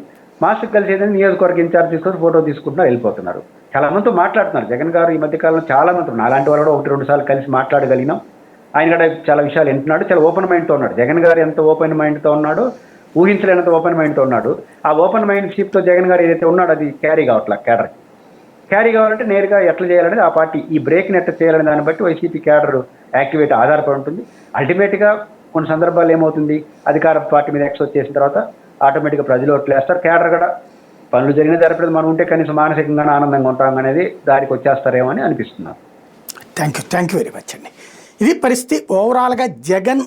మాసుకు కలిసేదని నియోజకవర్గ ఇన్ఛార్జ్ తీసుకొని ఫోటో తీసుకుంటున్నా వెళ్ళిపోతున్నారు. చాలా మందితో మాట్లాడుతున్నారు జగన్ గారు ఈ మధ్యకాలంలో. చాలా మంది నాలాంటి వాళ్ళు కూడా 1-2 సార్లు కలిసి మాట్లాడగలిగినాం. ఆయన కూడా చాలా విషయాలు వింటున్నాడు, చాలా ఓపెన్ మైండ్తో ఉన్నాడు. జగన్ గారు ఎంత ఓపెన్ మైండ్తో ఉన్నాడో ఊహించలేనంత ఓపెన్ మైండ్తో ఉన్నాడు. ఆ ఓపెన్ మైండ్ షిప్తో జగన్ గారు ఏదైతే ఉన్నాడో అది క్యారీ కావట్లా. క్యారీ కావాలంటే నేరుగా ఎట్లా చేయాలనేది ఆ పార్టీ ఈ బ్రేక్ని ఎట్లా చేయాలనే దాన్ని బట్టి వైసీపీ క్యాడర్ యాక్టివేట్ ఆధారపడి ఉంటుంది. అల్టిమేట్గా కొన్ని సందర్భాలు ఏమవుతుంది, అధికార పార్టీ మీద ఎక్స్ వచ్చేసిన తర్వాత ఆటోమేటిక్గా ప్రజలు ఓట్లు వేస్తారు. క్యాడర్ కూడా పనులు జరిగిన జరపలేదు, మనం ఉంటే కనీసం మానసికంగా ఆనందంగా ఉంటాం అనేది దారికి వచ్చేస్తారేమో అని అనిపిస్తున్నాం. థ్యాంక్ యూ వెరీ మచ్ అండి. ఇది పరిస్థితి. ఓవరాల్గా జగన్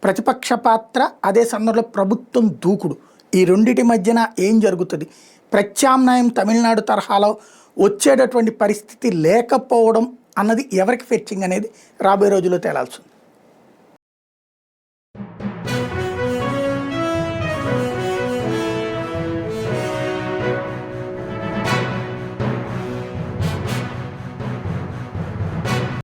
ప్రతిపక్ష పాత్ర, అదే సందర్భంలో ప్రభుత్వం దూకుడు, ఈ రెండింటి మధ్యన ఏం జరుగుతుంది? ప్రత్యామ్నాయం తమిళనాడు తరహాలో వచ్చేటటువంటి పరిస్థితి లేకపోవడం అన్నది ఎవరికి ఫెచ్చింగ్ అనేది రాబోయే రోజుల్లో తేలాల్సి ఉంది.